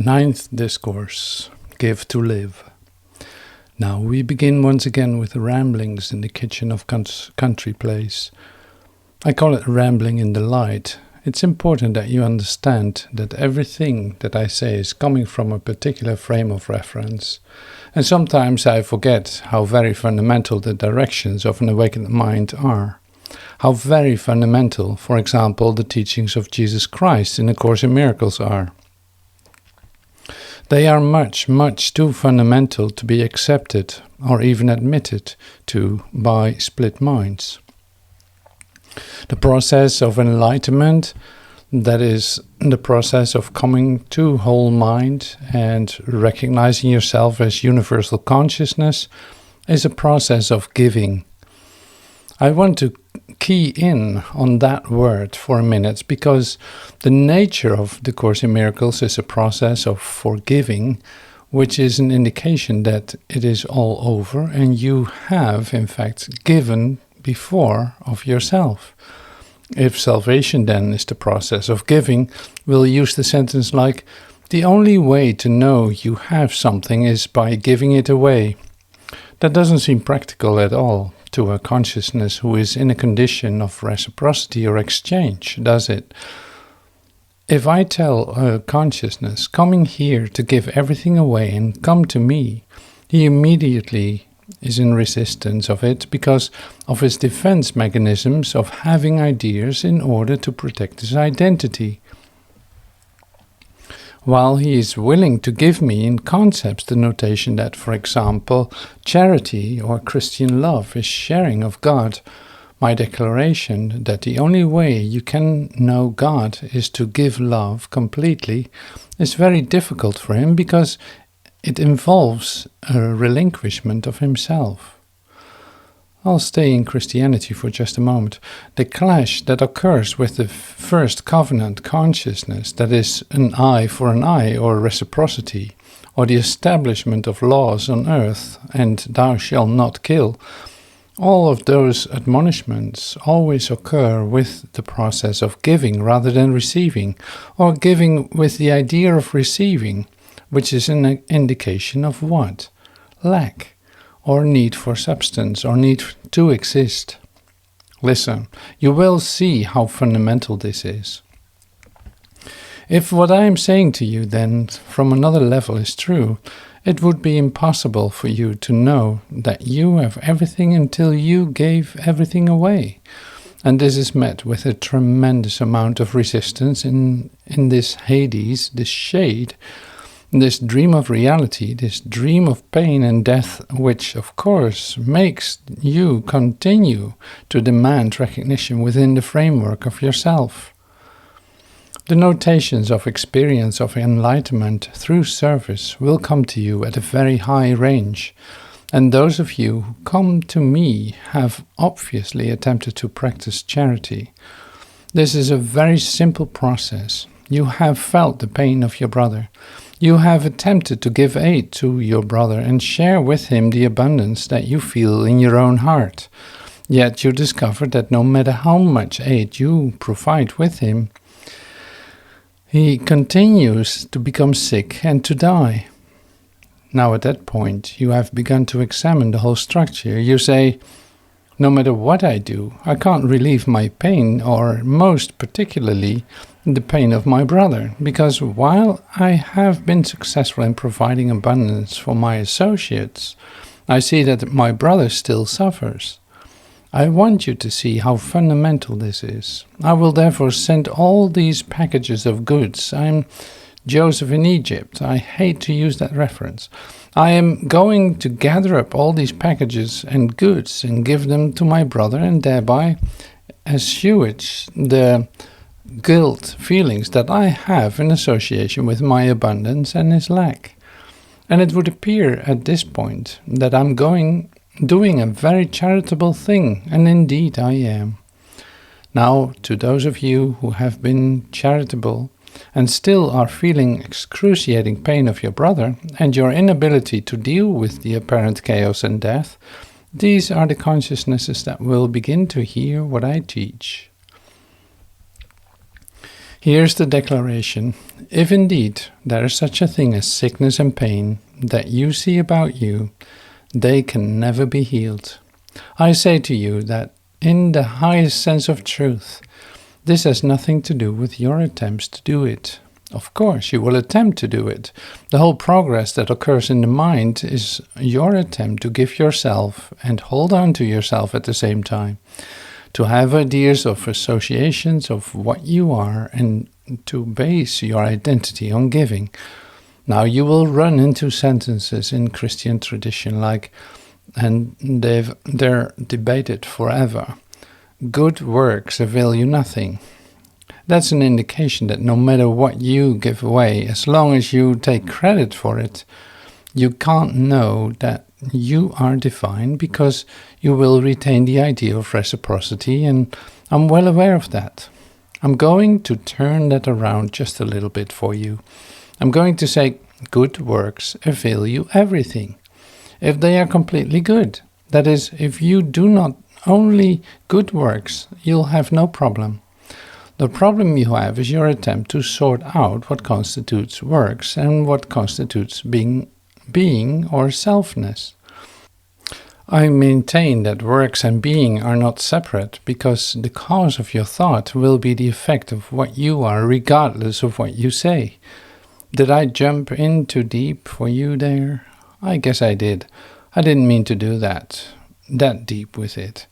Ninth Discourse, Give to Live. Now we begin once again with the ramblings in the kitchen of country place. I call it rambling in the light. It's important that you understand that everything that I say is coming from a particular frame of reference. And sometimes I forget how very fundamental the directions of an awakened mind are. How very fundamental, for example, the teachings of Jesus Christ in A Course in Miracles are. They are much, much too fundamental to be accepted or even admitted to by split minds. The process of enlightenment, that is, the process of coming to whole mind and recognizing yourself as universal consciousness, is a process of giving. I want to key in on that word for a minute because the nature of the Course in Miracles is a process of forgiving, which is an indication that it is all over and you have, in fact, given before of yourself. If salvation then is the process of giving, we'll use the sentence like, the only way to know you have something is by giving it away. That doesn't seem practical at all to a consciousness who is in a condition of reciprocity or exchange, does it? If I tell a consciousness coming here to give everything away and come to me, he immediately is in resistance of it because of his defense mechanisms of having ideas in order to protect his identity. While he is willing to give me in concepts the notation that, for example, charity or Christian love is sharing of God, my declaration that the only way you can know God is to give love completely is very difficult for him because it involves a relinquishment of himself. I'll stay in Christianity for just a moment. The clash that occurs with the first covenant consciousness, that is an eye for an eye or reciprocity, or the establishment of laws on earth and thou shalt not kill, all of those admonishments always occur with the process of giving rather than receiving, or giving with the idea of receiving, which is an indication of what? Lack, or need for substance, or need to exist. Listen, you will see how fundamental this is. If what I am saying to you then from another level is true, it would be impossible for you to know that you have everything until you gave everything away. And this is met with a tremendous amount of resistance in this Hades, this shade, this dream of reality, this dream of pain and death, which of course makes you continue to demand recognition within the framework of yourself. The notations of experience of enlightenment through service will come to you at a very high range, and those of you who come to me have obviously attempted to practice charity. This is a very simple process. You have felt the pain of your brother. You have attempted to give aid to your brother and share with him the abundance that you feel in your own heart. Yet you discover that no matter how much aid you provide with him, he continues to become sick and to die. Now at that point, you have begun to examine the whole structure. You say, no matter what I do, I can't relieve my pain, or most particularly the pain of my brother, because while I have been successful in providing abundance for my associates, I see that my brother still suffers. I want you to see how fundamental this is. I will therefore send all these packages of goods. I'm Joseph in Egypt. I hate to use that reference. I am going to gather up all these packages and goods and give them to my brother and thereby assuage the guilt feelings that I have in association with my abundance and his lack. And it would appear at this point that I'm doing a very charitable thing, and indeed I am. Now, to those of you who have been charitable and still are feeling excruciating pain of your brother and your inability to deal with the apparent chaos and death, these are the consciousnesses that will begin to hear what I teach. Here's the declaration. If indeed there is such a thing as sickness and pain that you see about you, they can never be healed. I say to you that in the highest sense of truth, this has nothing to do with your attempts to do it. Of course, you will attempt to do it. The whole progress that occurs in the mind is your attempt to give yourself and hold on to yourself at the same time, to have ideas of associations of what you are and to base your identity on giving. Now you will run into sentences in Christian tradition like, and they're debated forever, good works avail you nothing. That's an indication that no matter what you give away, as long as you take credit for it, you can't know that you are divine because you will retain the idea of reciprocity, and I'm well aware of that. I'm going to turn that around just a little bit for you. I'm going to say good works avail you everything. If they are completely good, that is, if you do not only good works, you'll have no problem. The problem you have is your attempt to sort out what constitutes works and what constitutes being or selfness. I maintain that works and being are not separate because the cause of your thought will be the effect of what you are regardless of what you say. Did I jump in too deep for you there? I guess I did. I didn't mean to do that deep with it.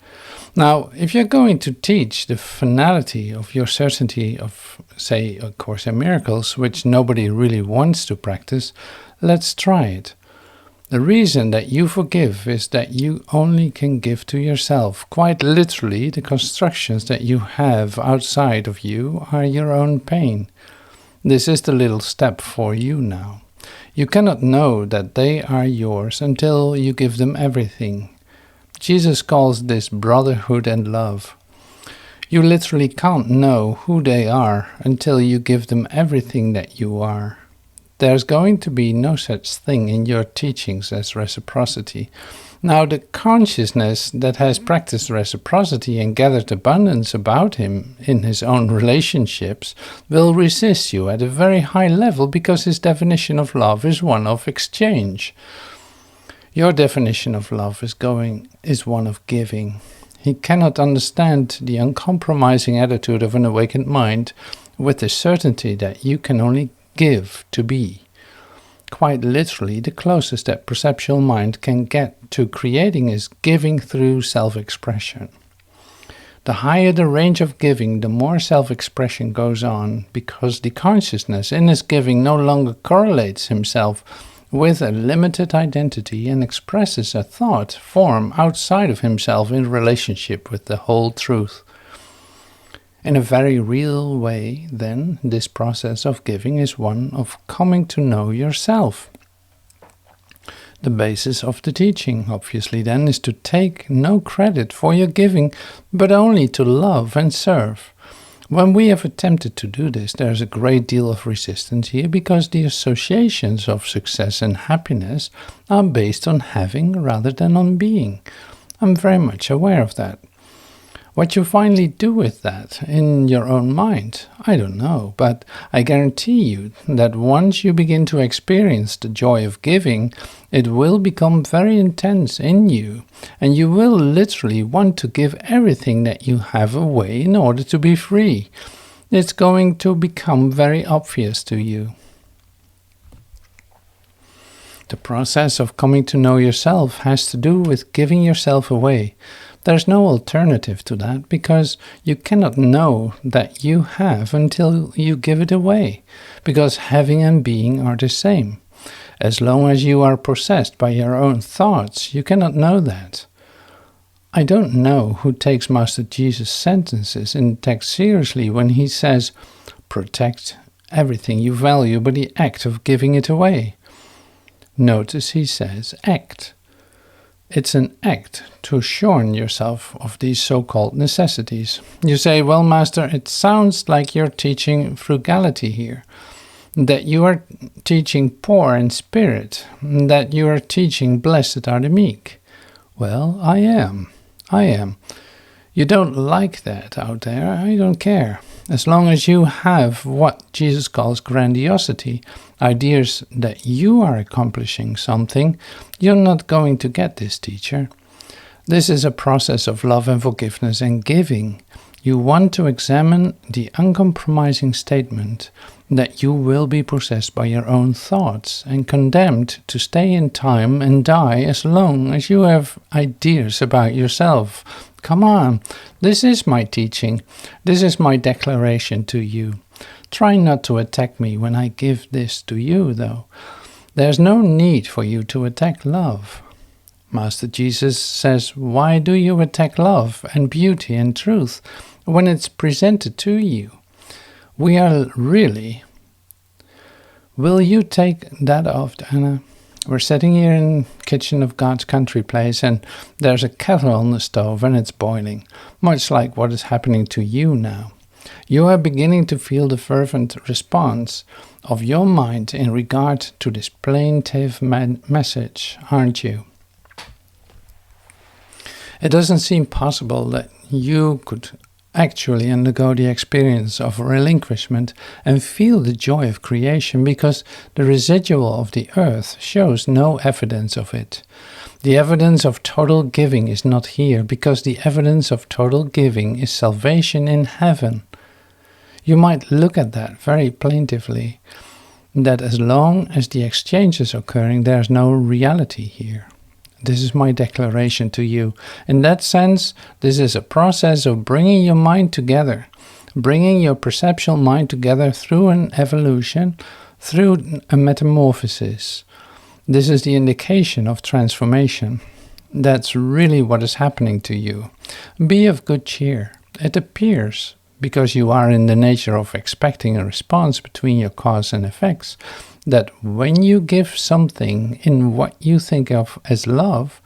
Now, if you're going to teach the finality of your certainty of, say, A Course in Miracles, which nobody really wants to practice, let's try it. The reason that you forgive is that you only can give to yourself. Quite literally, the constructions that you have outside of you are your own pain. This is the little step for you now. You cannot know that they are yours until you give them everything. Jesus calls this brotherhood and love. You literally can't know who they are until you give them everything that you are. There's going to be no such thing in your teachings as reciprocity. Now, the consciousness that has practiced reciprocity and gathered abundance about him in his own relationships will resist you at a very high level because his definition of love is one of exchange. Your definition of love is one of giving. He cannot understand the uncompromising attitude of an awakened mind with the certainty that you can only give to be. Quite literally, the closest that perceptual mind can get to creating is giving through self-expression. The higher the range of giving, the more self-expression goes on, because the consciousness in his giving no longer correlates himself with a limited identity and expresses a thought form outside of himself in relationship with the whole truth. In a very real way, then, this process of giving is one of coming to know yourself. The basis of the teaching, obviously, then, is to take no credit for your giving, but only to love and serve. When we have attempted to do this, there is a great deal of resistance here because the associations of success and happiness are based on having rather than on being. I'm very much aware of that. What you finally do with that in your own mind, I don't know, but I guarantee you that once you begin to experience the joy of giving, it will become very intense in you, and you will literally want to give everything that you have away in order to be free. It's going to become very obvious to you. The process of coming to know yourself has to do with giving yourself away. There's no alternative to that because you cannot know that you have until you give it away, because having and being are the same. As long as you are possessed by your own thoughts, you cannot know that. I don't know who takes Master Jesus' sentences in the text seriously when he says, protect everything you value by the act of giving it away. Notice he says act. It's an act to shorn yourself of these so-called necessities. You say, well, Master, it sounds like you're teaching frugality here, that you are teaching poor in spirit, that you are teaching blessed are the meek. Well, I am. You don't like that out there, I don't care. As long as you have what Jesus calls grandiosity, ideas that you are accomplishing something, you're not going to get this, teacher. This is a process of love and forgiveness and giving. You want to examine the uncompromising statement that you will be possessed by your own thoughts and condemned to stay in time and die as long as you have ideas about yourself. Come on, this is my teaching. This is my declaration to you. Try not to attack me when I give this to you, though. There's no need for you to attack love. Master Jesus says, why do you attack love and beauty and truth when it's presented to you? We are really... Will you take that off, Anna? We're sitting here in the kitchen of God's country place, and there's a kettle on the stove and it's boiling, much like what is happening to you now. You are beginning to feel the fervent response of your mind in regard to this plaintive message, aren't you? It doesn't seem possible that you could actually undergo the experience of relinquishment and feel the joy of creation because the residual of the earth shows no evidence of it. The evidence of total giving is not here because the evidence of total giving is salvation in heaven. You might look at that very plaintively, that as long as the exchange is occurring, there's no reality here. This is my declaration to you. In that sense, this is a process of bringing your mind together, bringing your perceptual mind together through an evolution, through a metamorphosis. This is the indication of transformation. That's really what is happening to you. Be of good cheer. It appears, because you are in the nature of expecting a response between your cause and effects, that when you give something in what you think of as love,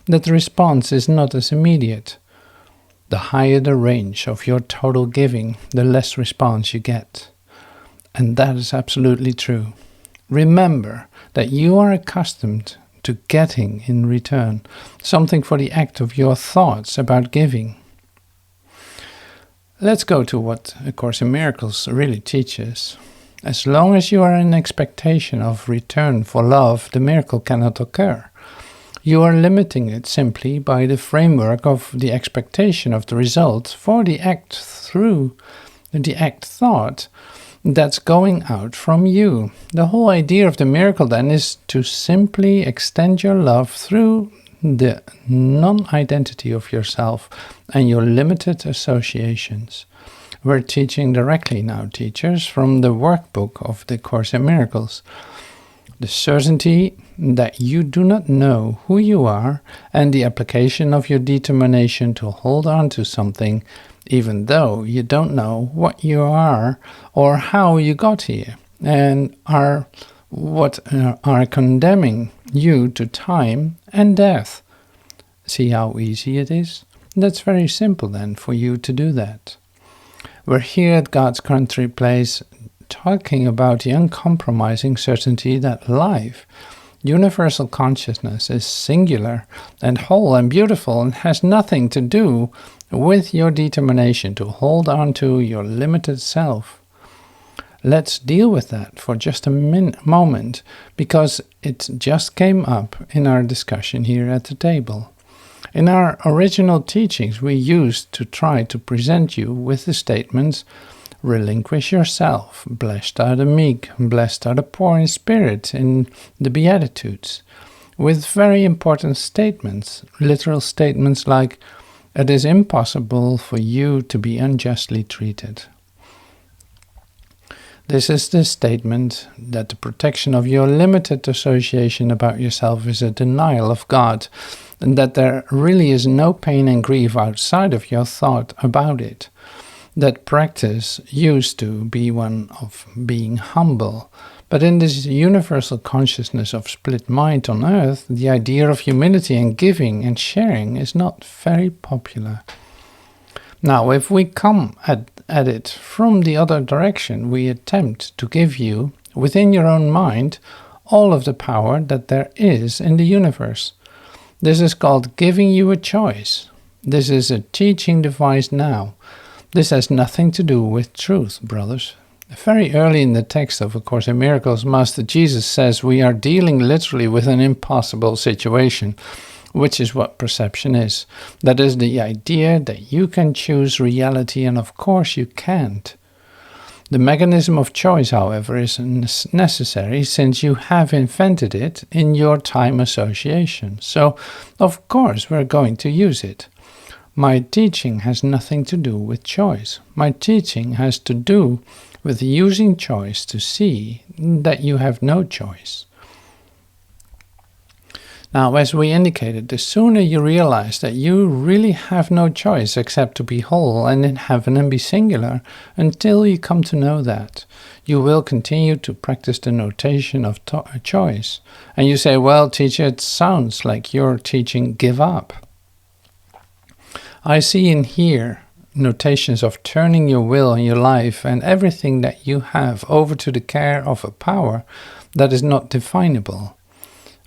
that the response is not as immediate. The higher the range of your total giving, the less response you get. And that is absolutely true. Remember that you are accustomed to getting in return something for the act of your thoughts about giving. Let's go to what A Course in Miracles really teaches. As long as you are in expectation of return for love, the miracle cannot occur. You are limiting it simply by the framework of the expectation of the result for the act through the act thought that's going out from you. The whole idea of the miracle then is to simply extend your love through the non-identity of yourself and your limited associations. We're teaching directly now, teachers, from the workbook of the Course in Miracles. The certainty that you do not know who you are and the application of your determination to hold on to something even though you don't know what you are or how you got here and are condemning you to time and death. See how easy it is? That's very simple then for you to do that. We're here at God's Country Place talking about the uncompromising certainty that life, universal consciousness, is singular and whole and beautiful and has nothing to do with your determination to hold on to your limited self. Let's deal with that for just a moment because it just came up in our discussion here at the table. In our original teachings, we used to try to present you with the statements, relinquish yourself, blessed are the meek, blessed are the poor in spirit in the Beatitudes, with very important statements, literal statements like, it is impossible for you to be unjustly treated. This is the statement that the protection of your limited association about yourself is a denial of God, and that there really is no pain and grief outside of your thought about it. That practice used to be one of being humble, but in this universal consciousness of split mind on earth, the idea of humility and giving and sharing is not very popular. Now, if we come at it from the other direction, we attempt to give you, within your own mind, all of the power that there is in the universe. This is called giving you a choice. This is a teaching device now. This has nothing to do with truth, brothers. Very early in the text of A Course in Miracles, Master Jesus says we are dealing literally with an impossible situation, which is what perception is. That is the idea that you can choose reality, and of course you can't. The mechanism of choice, however, is necessary since you have invented it in your time association. So, of course, we're going to use it. My teaching has nothing to do with choice. My teaching has to do with using choice to see that you have no choice. Now, as we indicated, the sooner you realize that you really have no choice except to be whole and in heaven and be singular, until you come to know that, you will continue to practice the notation of choice. And you say, well, teacher, it sounds like you're teaching give up. I see and hear notations of turning your will and your life and everything that you have over to the care of a power that is not definable.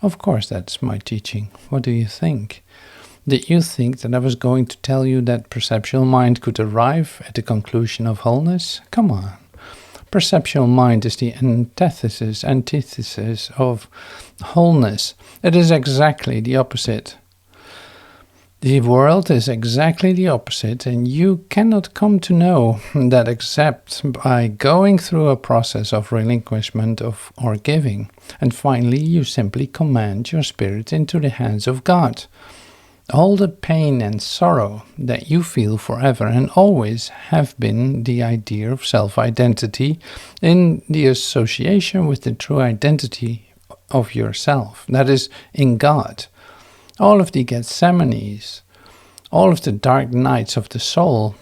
Of course, that's my teaching. What do you think? Did you think that I was going to tell you that perceptual mind could arrive at the conclusion of wholeness? Come on. Perceptual mind is the antithesis of wholeness. It is exactly the opposite. The world is exactly the opposite, and you cannot come to know that except by going through a process of relinquishment or giving. And finally, you simply command your spirit into the hands of God. All the pain and sorrow that you feel forever and always have been the idea of self-identity in the association with the true identity of yourself, that is, in God. All of the Gethsemanes, all of the dark nights of the soul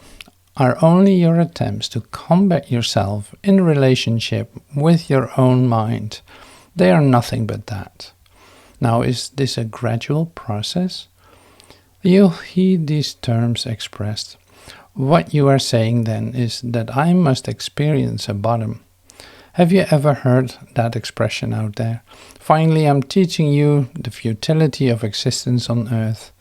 are only your attempts to combat yourself in relationship with your own mind. They are nothing but that. Now, is this a gradual process? You'll heed these terms expressed. What you are saying then is that I must experience a bottom. Have you ever heard that expression out there? Finally, I'm teaching you the futility of existence on earth.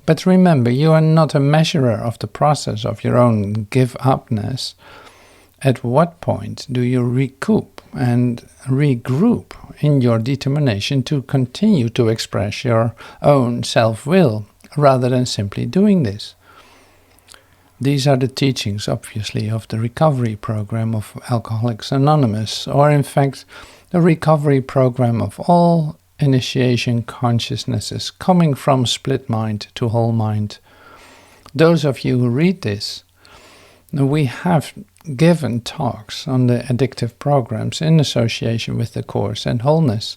But remember, you are not a measurer of the process of your own give-upness. At what point do you recoup and regroup in your determination to continue to express your own self-will, rather than simply doing this? These are the teachings, obviously, of the recovery program of Alcoholics Anonymous, or in fact, the recovery program of all initiation consciousnesses coming from split mind to whole mind. Those of you who read this, we have given talks on the addictive programs in association with the Course and wholeness.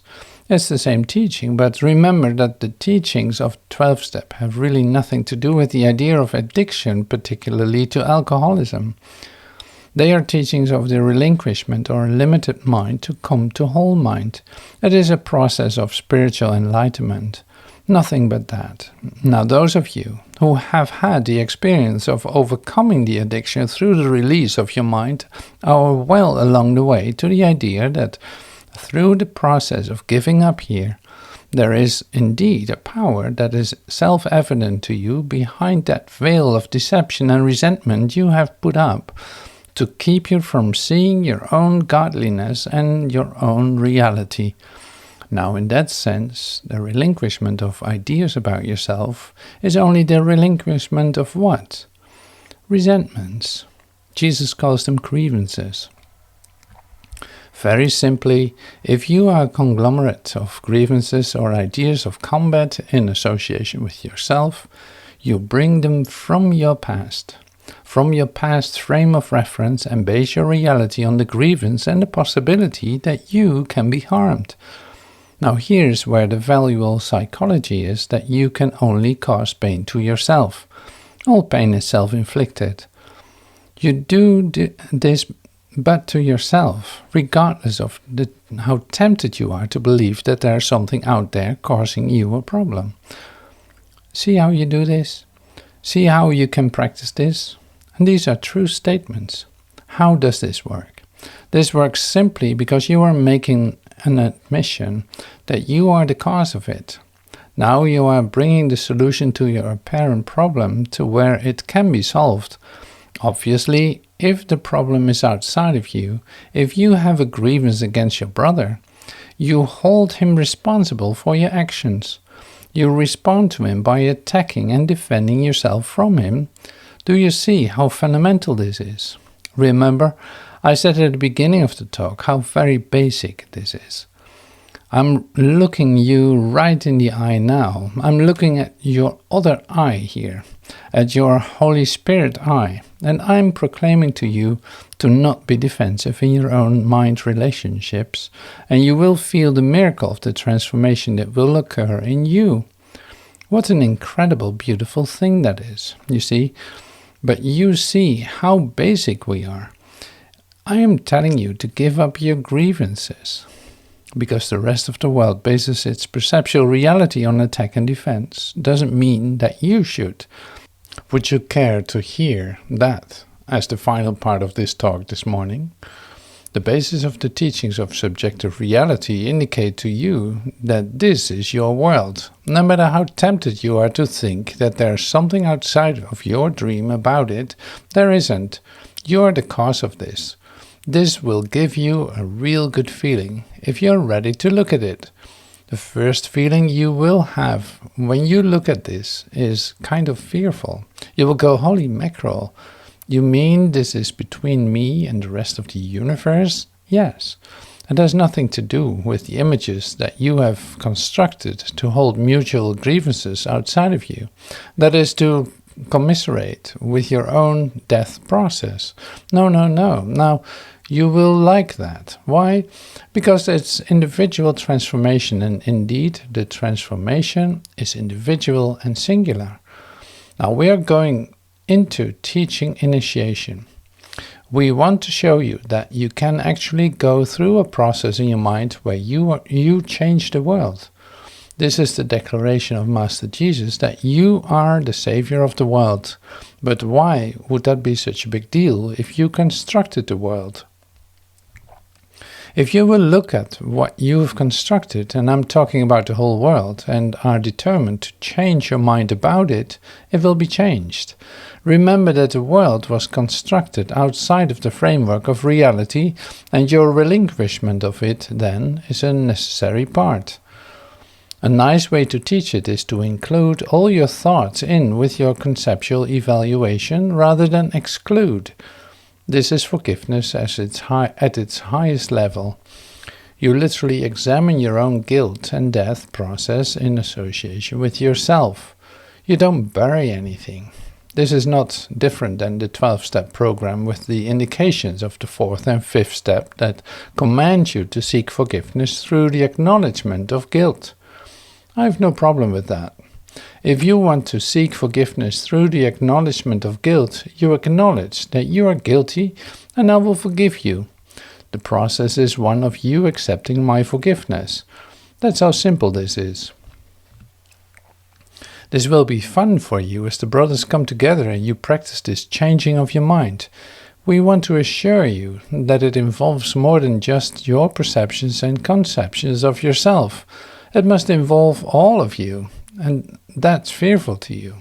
It's the same teaching, but remember that the teachings of 12-step have really nothing to do with the idea of addiction, particularly to alcoholism. They are teachings of the relinquishment or limited mind to come to whole mind. It is a process of spiritual enlightenment. Nothing but that. Now, those of you who have had the experience of overcoming the addiction through the release of your mind are well along the way to the idea that through the process of giving up here, there is indeed a power that is self-evident to you behind that veil of deception and resentment you have put up to keep you from seeing your own godliness and your own reality. Now, in that sense, the relinquishment of ideas about yourself is only the relinquishment of what? Resentments. Jesus calls them grievances. Very simply, if you are a conglomerate of grievances or ideas of combat in association with yourself, you bring them from your past frame of reference, and base your reality on the grievance and the possibility that you can be harmed. Now here's where the valuable psychology is, that you can only cause pain to yourself. All pain is self-inflicted. You do this but to yourself, regardless of how tempted you are to believe that there's something out there causing you a problem. See how you do this? See how you can practice this? And these are true statements. How does this work? This works simply because you are making an admission that you are the cause of it. Now you are bringing the solution to your apparent problem to where it can be solved. Obviously, if the problem is outside of you, if you have a grievance against your brother, you hold him responsible for your actions. You respond to him by attacking and defending yourself from him. Do you see how fundamental this is? Remember, I said at the beginning of the talk how very basic this is. I'm looking you right in the eye now. I'm looking at your other eye here, at your Holy Spirit eye, and I'm proclaiming to you to not be defensive in your own mind relationships, and you will feel the miracle of the transformation that will occur in you. What an incredible, beautiful thing that is, you see. But you see how basic we are. I am telling you to give up your grievances, because the rest of the world bases its perceptual reality on attack and defense. Doesn't mean that you should. Would you care to hear that as the final part of this talk this morning? The basis of the teachings of subjective reality indicate to you that this is your world. No matter how tempted you are to think that there's something outside of your dream about it, there isn't. You're the cause of this. This will give you a real good feeling if you're ready to look at it. The first feeling you will have when you look at this is kind of fearful. You will go, holy mackerel. You mean this is between me and the rest of the universe? Yes. It has nothing to do with the images that you have constructed to hold mutual grievances outside of you. That is to commiserate with your own death process. No. Now, you will like that. Why? Because it's individual transformation, and indeed the transformation is individual and singular. Now we are going into teaching initiation. We want to show you that you can actually go through a process in your mind where you change the world. This is the declaration of Master Jesus that you are the savior of the world. But why would that be such a big deal if you constructed the world? If you will look at what you have constructed, and I'm talking about the whole world, and are determined to change your mind about it, it will be changed. Remember that the world was constructed outside of the framework of reality, and your relinquishment of it then is a necessary part. A nice way to teach it is to include all your thoughts in with your conceptual evaluation rather than exclude. This is forgiveness at its highest level. You literally examine your own guilt and death process in association with yourself. You don't bury anything. This is not different than the 12-step program with the indications of the 4th and 5th step that command you to seek forgiveness through the acknowledgement of guilt. I have no problem with that. If you want to seek forgiveness through the acknowledgement of guilt, you acknowledge that you are guilty and I will forgive you. The process is one of you accepting my forgiveness. That's how simple this is. This will be fun for you as the brothers come together and you practice this changing of your mind. We want to assure you that it involves more than just your perceptions and conceptions of yourself. It must involve all of you, and that's fearful to you.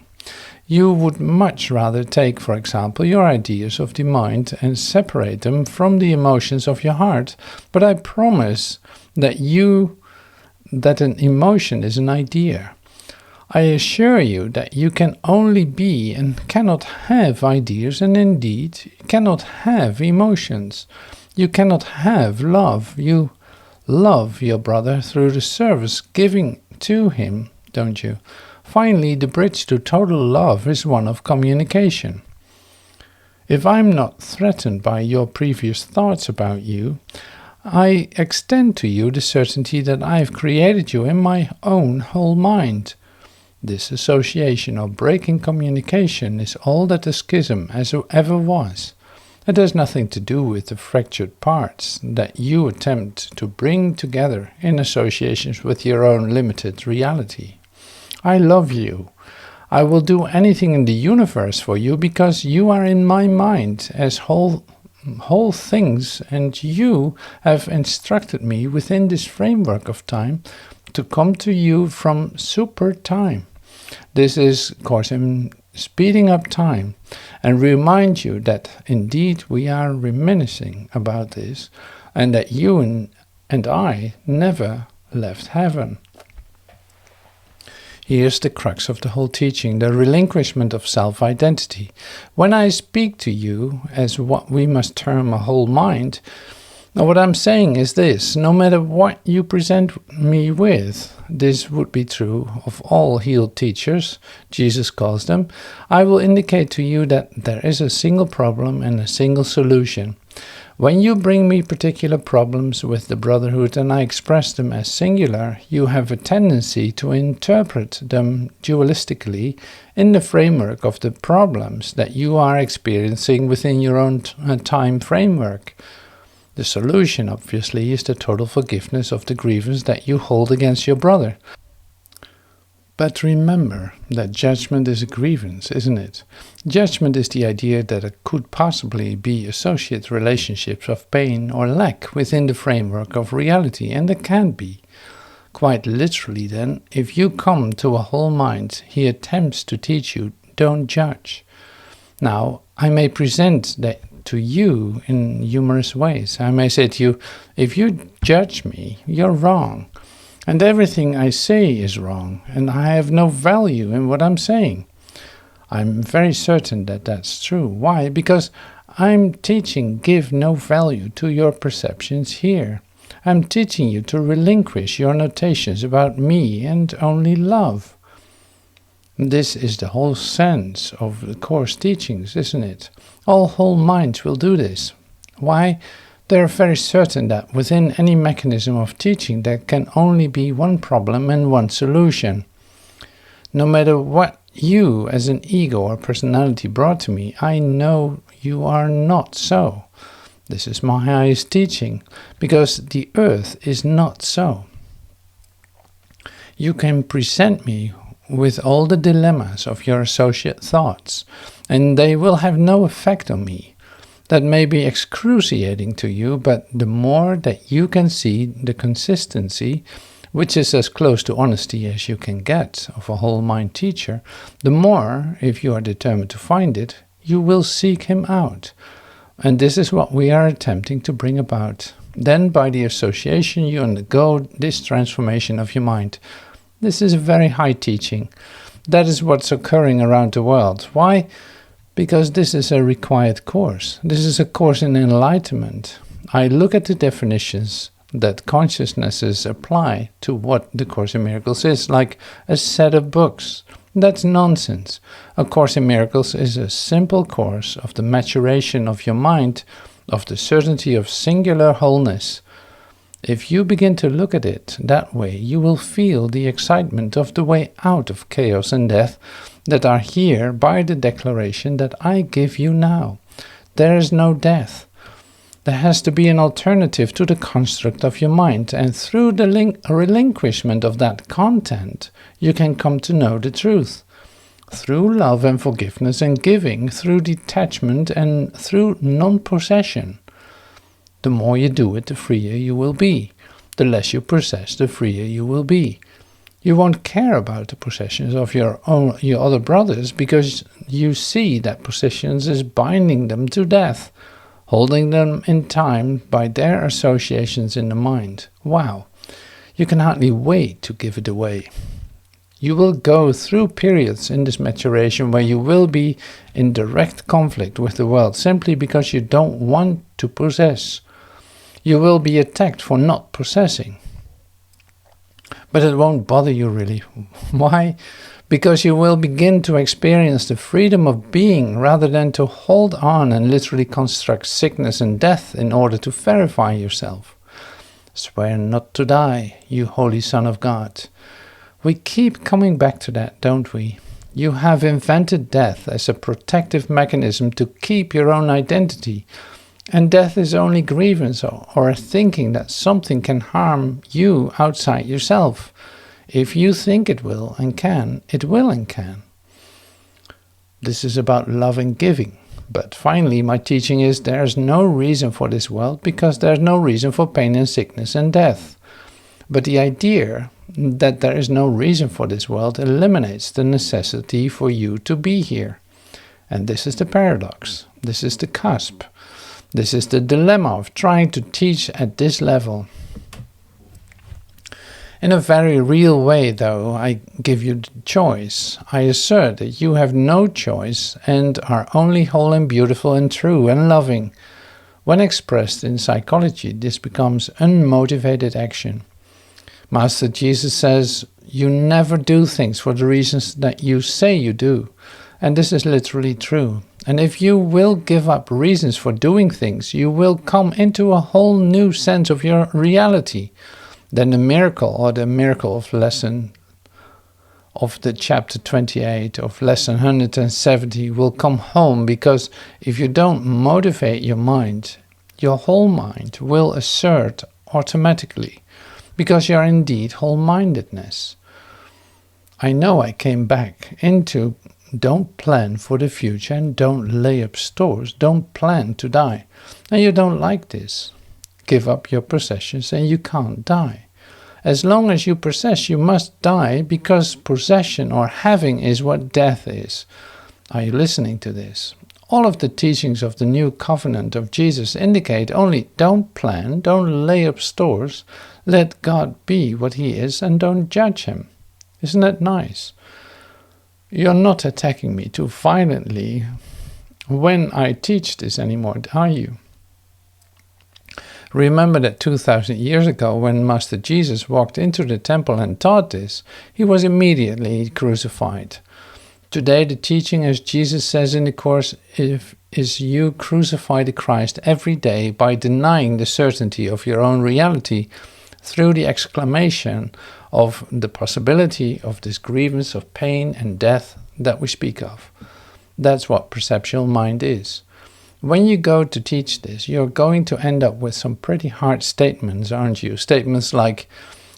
You would much rather take, for example, your ideas of the mind and separate them from the emotions of your heart, but I promise that an emotion is an idea. I assure you that you can only be and cannot have ideas, and indeed cannot have emotions. You cannot have love. You love your brother through the service giving to him, don't you? Finally, the bridge to total love is one of communication. If I'm not threatened by your previous thoughts about you, I extend to you the certainty that I've created you in my own whole mind. This association or breaking communication is all that the schism ever was. It has nothing to do with the fractured parts that you attempt to bring together in associations with your own limited reality. I love you. I will do anything in the universe for you because you are in my mind as whole things, and you have instructed me within this framework of time to come to you from super time. This is, of course, in speeding up time, and remind you that indeed we are reminiscing about this, and that you and I never left heaven. Here's the crux of the whole teaching, the relinquishment of self-identity. When I speak to you as what we must term a whole mind, what I'm saying is this: no matter what you present me with, this would be true of all healed teachers, Jesus calls them, I will indicate to you that there is a single problem and a single solution. When you bring me particular problems with the brotherhood and I express them as singular, you have a tendency to interpret them dualistically in the framework of the problems that you are experiencing within your own time framework. The solution, obviously, is the total forgiveness of the grievance that you hold against your brother. But remember that judgment is a grievance, isn't it? Judgment is the idea that it could possibly be associate relationships of pain or lack within the framework of reality, and there can be. Quite literally then, if you come to a whole mind, he attempts to teach you, don't judge. Now, I may present that to you in humorous ways. I may say to you, if you judge me, you're wrong. And everything I say is wrong, and I have no value in what I'm saying. I'm very certain that that's true. Why? Because I'm teaching give no value to your perceptions here. I'm teaching you to relinquish your notations about me and only love. This is the whole sense of the Course teachings, isn't it? All whole minds will do this. Why? They're very certain that within any mechanism of teaching there can only be one problem and one solution. No matter what you as an ego or personality brought to me, I know you are not so. This is my highest teaching, because the earth is not so. You can present me with all the dilemmas of your associate thoughts, and they will have no effect on me. That may be excruciating to you, but the more that you can see the consistency, which is as close to honesty as you can get of a whole mind teacher, the more, if you are determined to find it, you will seek him out. And this is what we are attempting to bring about. Then by the association you undergo this transformation of your mind. This is a very high teaching. That is what's occurring around the world. Why? Because this is a required course. This is a course in enlightenment. I look at the definitions that consciousnesses apply to what the Course in Miracles is, like a set of books. That's nonsense. A Course in Miracles is a simple course of the maturation of your mind, of the certainty of singular wholeness. If you begin to look at it that way, you will feel the excitement of the way out of chaos and death that are here by the declaration that I give you now. There is no death. There has to be an alternative to the construct of your mind, and through the relinquishment of that content, you can come to know the truth. Through love and forgiveness and giving, through detachment and through non-possession. The more you do it, the freer you will be. The less you possess, the freer you will be. You won't care about the possessions of your other brothers, because you see that possessions is binding them to death, holding them in time by their associations in the mind. Wow, you can hardly wait to give it away. You will go through periods in this maturation where you will be in direct conflict with the world simply because you don't want to possess. You will be attacked for not possessing. But it won't bother you really. Why? Because you will begin to experience the freedom of being rather than to hold on and literally construct sickness and death in order to verify yourself. Swear not to die, you holy Son of God. We keep coming back to that, don't we? You have invented death as a protective mechanism to keep your own identity. And death is only grievance or a thinking that something can harm you outside yourself. If you think it will and can, it will and can. This is about love and giving. But finally, my teaching is there's no reason for this world because there's no reason for pain and sickness and death. But the idea that there is no reason for this world eliminates the necessity for you to be here. And this is the paradox. This is the cusp. This is the dilemma of trying to teach at this level. In a very real way, though, I give you the choice. I assert that you have no choice and are only whole and beautiful and true and loving. When expressed in psychology, this becomes unmotivated action. Master Jesus says, you never do things for the reasons that you say you do. And this is literally true. And if you will give up reasons for doing things, you will come into a whole new sense of your reality. Then the miracle of lesson of the chapter 28 of lesson 170 will come home, because if you don't motivate your mind, your whole mind will assert automatically, because you're indeed whole-mindedness. I know I came back into don't plan for the future and don't lay up stores, don't plan to die. And you don't like this. Give up your possessions and you can't die. As long as you possess, you must die, because possession or having is what death is. Are you listening to this? All of the teachings of the new covenant of Jesus indicate only don't plan, don't lay up stores, let God be what he is and don't judge him. Isn't that nice? You're not attacking me too violently when I teach this anymore, are you? Remember that 2,000 years ago, when Master Jesus walked into the temple and taught this, he was immediately crucified. Today the teaching, as Jesus says in the Course, is you crucify the Christ every day by denying the certainty of your own reality through the exclamation of the possibility of this grievance of pain and death that we speak of. That's what perceptual mind is. When you go to teach this, you're going to end up with some pretty hard statements, aren't you? Statements like,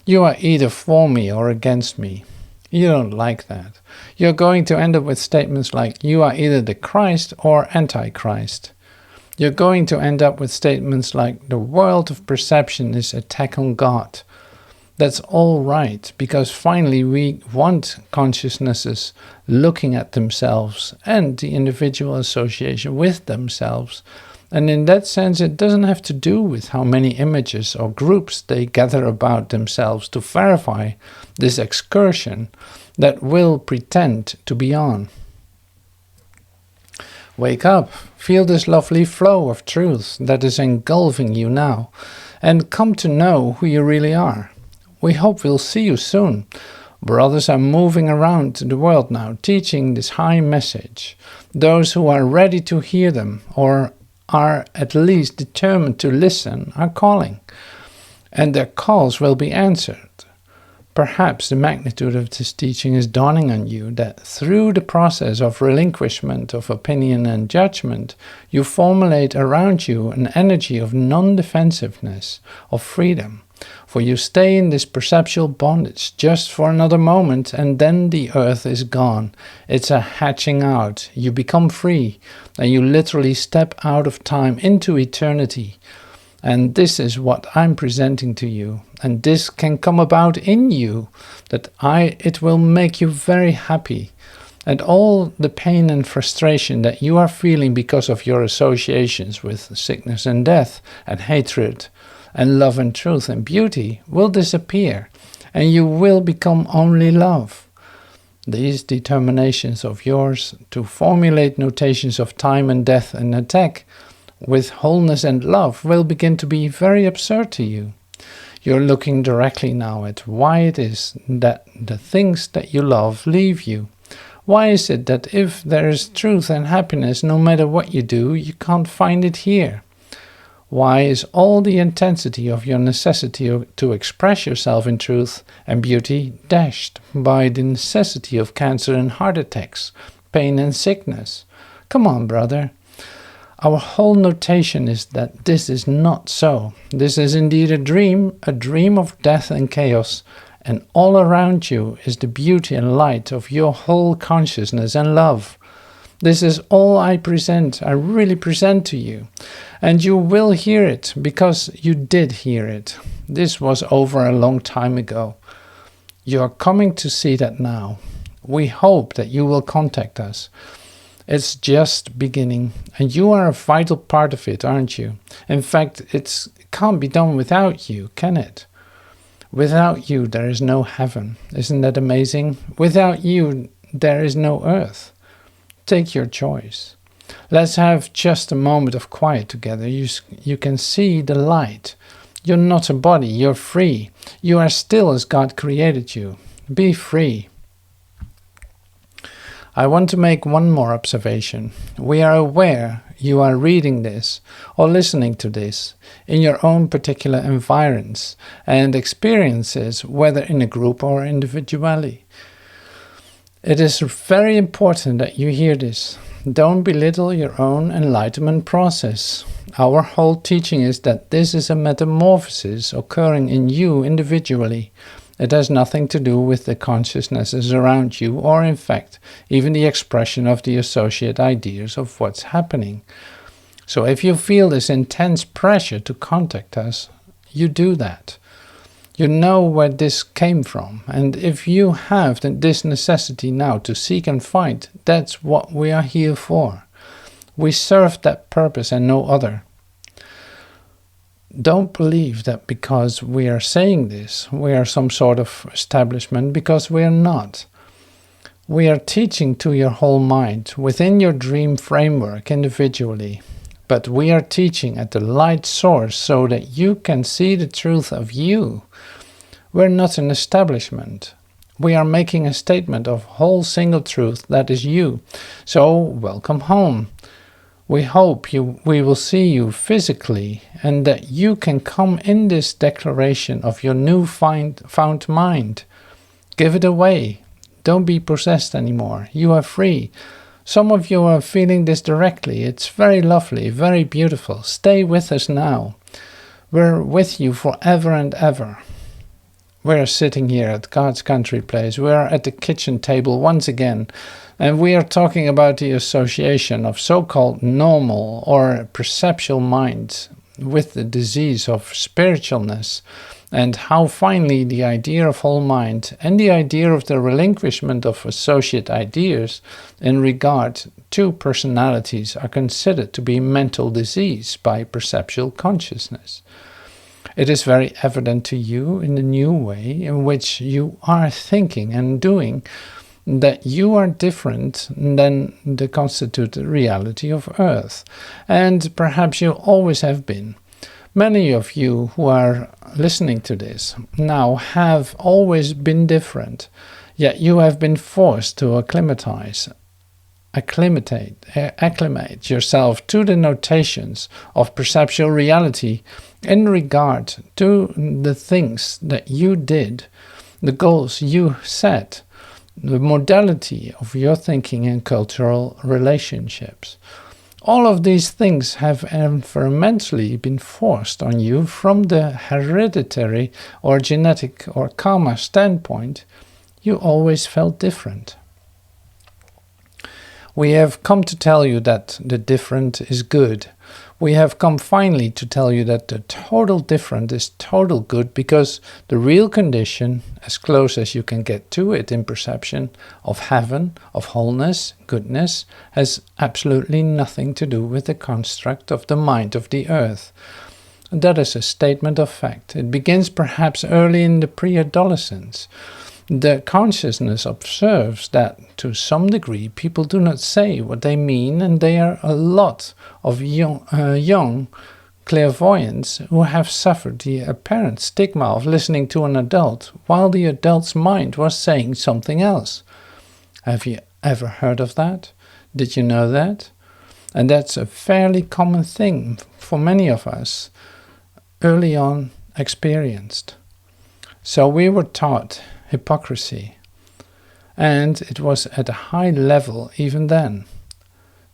you are either for me or against me. You don't like that. You're going to end up with statements like, you are either the Christ or Antichrist. You're going to end up with statements like, the world of perception is attack on God. That's all right, because finally we want consciousnesses looking at themselves and the individual association with themselves. And in that sense, it doesn't have to do with how many images or groups they gather about themselves to verify this excursion that will pretend to be on. Wake up, feel this lovely flow of truth that is engulfing you now, and come to know who you really are. We hope we'll see you soon. Brothers are moving around the world now, teaching this high message. Those who are ready to hear them, or are at least determined to listen, are calling. And their calls will be answered. Perhaps the magnitude of this teaching is dawning on you, that through the process of relinquishment of opinion and judgment, you formulate around you an energy of non-defensiveness, of freedom. For you stay in this perceptual bondage just for another moment, and then the earth is gone. It's a hatching out. You become free, and you literally step out of time into eternity. And this is what I'm presenting to you. And this can come about in you, that it will make you very happy. And all the pain and frustration that you are feeling because of your associations with sickness and death and hatred and love and truth and beauty will disappear, and you will become only love. These determinations of yours to formulate notations of time and death and attack with wholeness and love will begin to be very absurd to you. You're looking directly now at why it is that the things that you love leave you. Why is it that if there is truth and happiness, no matter what you do, you can't find it here? Why is all the intensity of your necessity to express yourself in truth and beauty dashed by the necessity of cancer and heart attacks, pain and sickness? Come on, brother. Our whole notation is that this is not so. This is indeed a dream of death and chaos, and all around you is the beauty and light of your whole consciousness and love. This is all I really present to you, and you will hear it, because you did hear it. This was over a long time ago. You are coming to see that now. We hope that you will contact us. It's just beginning, and you are a vital part of it, aren't you? In fact, it can't be done without you, can it? Without you, there is no heaven. Isn't that amazing? Without you, there is no earth. Take your choice. Let's have just a moment of quiet together. You can see the light. You're not a body, you're free. You are still as God created you. Be free. I want to make one more observation. We are aware you are reading this or listening to this in your own particular environs and experiences, whether in a group or individually. It is very important that you hear this. Don't belittle your own enlightenment process. Our whole teaching is that this is a metamorphosis occurring in you individually. It has nothing to do with the consciousnesses around you, or in fact, even the expression of the associate ideas of what's happening. So if you feel this intense pressure to contact us, you do that. You know where this came from, and if you have this necessity now to seek and find, that's what we are here for. We serve that purpose and no other. Don't believe that because we are saying this, we are some sort of establishment, because we are not. We are teaching to your whole mind, within your dream framework individually. But we are teaching at the light source so that you can see the truth of you. We're not an establishment. We are making a statement of whole single truth that is you. So, welcome home. We hope we will see you physically, and that you can come in this declaration of your new found mind. Give it away. Don't be possessed anymore. You are free. Some of you are feeling this directly. It's very lovely, very beautiful. Stay with us now. We're with you forever and ever. We're sitting here at God's country place. We're at the kitchen table once again, and we are talking about the association of so-called normal or perceptual minds with the disease of spiritualness, and how finally the idea of whole mind and the idea of the relinquishment of associate ideas in regard to personalities are considered to be mental disease by perceptual consciousness. It is very evident to you in the new way in which you are thinking and doing that you are different than the constituted reality of Earth, and perhaps you always have been. Many of you who are listening to this now have always been different, yet you have been forced to acclimate yourself to the notations of perceptual reality in regard to the things that you did, the goals you set, the modality of your thinking and cultural relationships. All of these things have environmentally been forced on you from the hereditary or genetic or karma standpoint. You always felt different. We have come to tell you that the different is good. We have come finally to tell you that the total different is total good, because the real condition, as close as you can get to it in perception, of heaven, of wholeness, goodness, has absolutely nothing to do with the construct of the mind of the earth. That is a statement of fact. It begins perhaps early in the pre-adolescence. The consciousness observes that, to some degree, people do not say what they mean, and there are a lot of young clairvoyants who have suffered the apparent stigma of listening to an adult while the adult's mind was saying something else. Have you ever heard of that? Did you know that? And that's a fairly common thing for many of us early on experienced. So we were taught hypocrisy, and it was at a high level even then.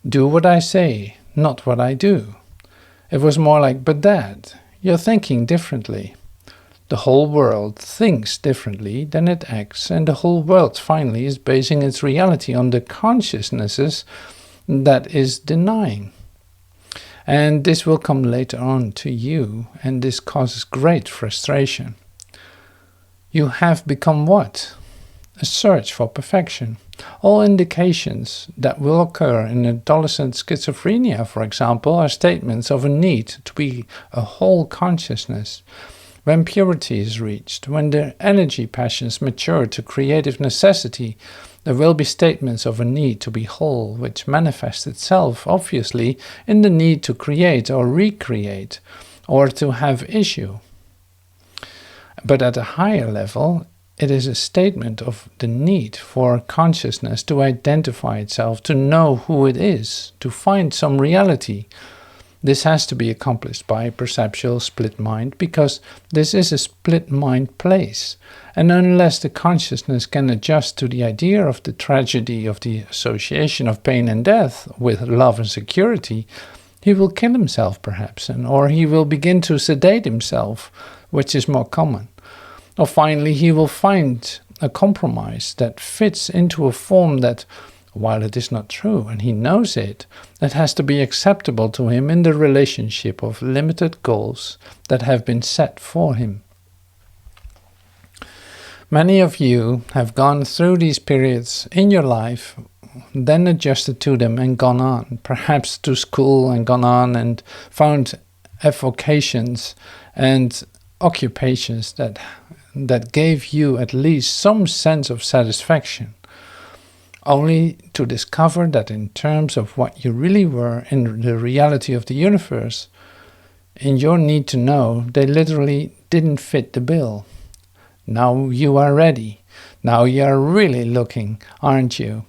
Do what I say, not what I do. It was more like, but Dad, you're thinking differently. The whole world thinks differently than it acts, and the whole world finally is basing its reality on the consciousnesses that is denying. And this will come later on to you, and this causes great frustration. You have become what? A search for perfection. All indications that will occur in adolescent schizophrenia, for example, are statements of a need to be a whole consciousness. When purity is reached, when the energy passions mature to creative necessity, there will be statements of a need to be whole, which manifests itself, obviously, in the need to create or recreate, or to have issue. But at a higher level, it is a statement of the need for consciousness to identify itself, to know who it is, to find some reality. This has to be accomplished by perceptual split mind, because this is a split mind place. And unless the consciousness can adjust to the idea of the tragedy of the association of pain and death with love and security, he will kill himself perhaps, or he will begin to sedate himself, which is more common. Or finally, he will find a compromise that fits into a form that, while it is not true, and he knows it, that has to be acceptable to him in the relationship of limited goals that have been set for him. Many of you have gone through these periods in your life, then adjusted to them and gone on, perhaps to school and gone on and found avocations and occupations that gave you at least some sense of satisfaction, only to discover that in terms of what you really were in the reality of the universe, in your need to know, they literally didn't fit the bill. Now you are ready. Now you are really looking, aren't you?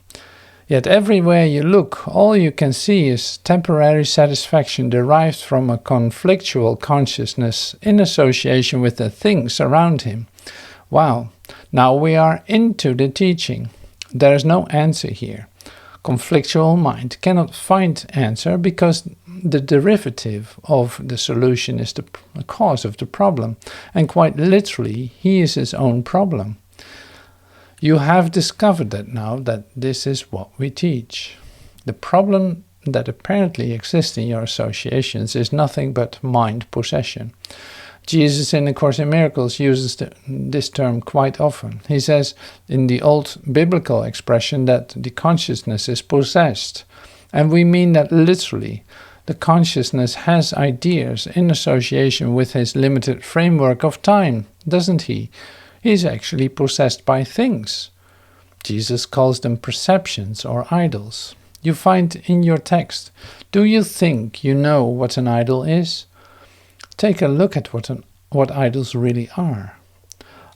Yet everywhere you look, all you can see is temporary satisfaction derived from a conflictual consciousness in association with the things around him. Wow, now we are into the teaching. There is no answer here. Conflictual mind cannot find answer because the derivative of the solution is the cause of the problem, and quite literally, he is his own problem. You have discovered that now, that this is what we teach. The problem that apparently exists in your associations is nothing but mind possession. Jesus in the Course in Miracles uses this term quite often. He says in the old biblical expression that the consciousness is possessed. And we mean that literally. The consciousness has ideas in association with his limited framework of time, doesn't he? He's actually possessed by things. Jesus calls them perceptions or idols. You find in your text, do you think you know what an idol is? Take a look at what idols really are.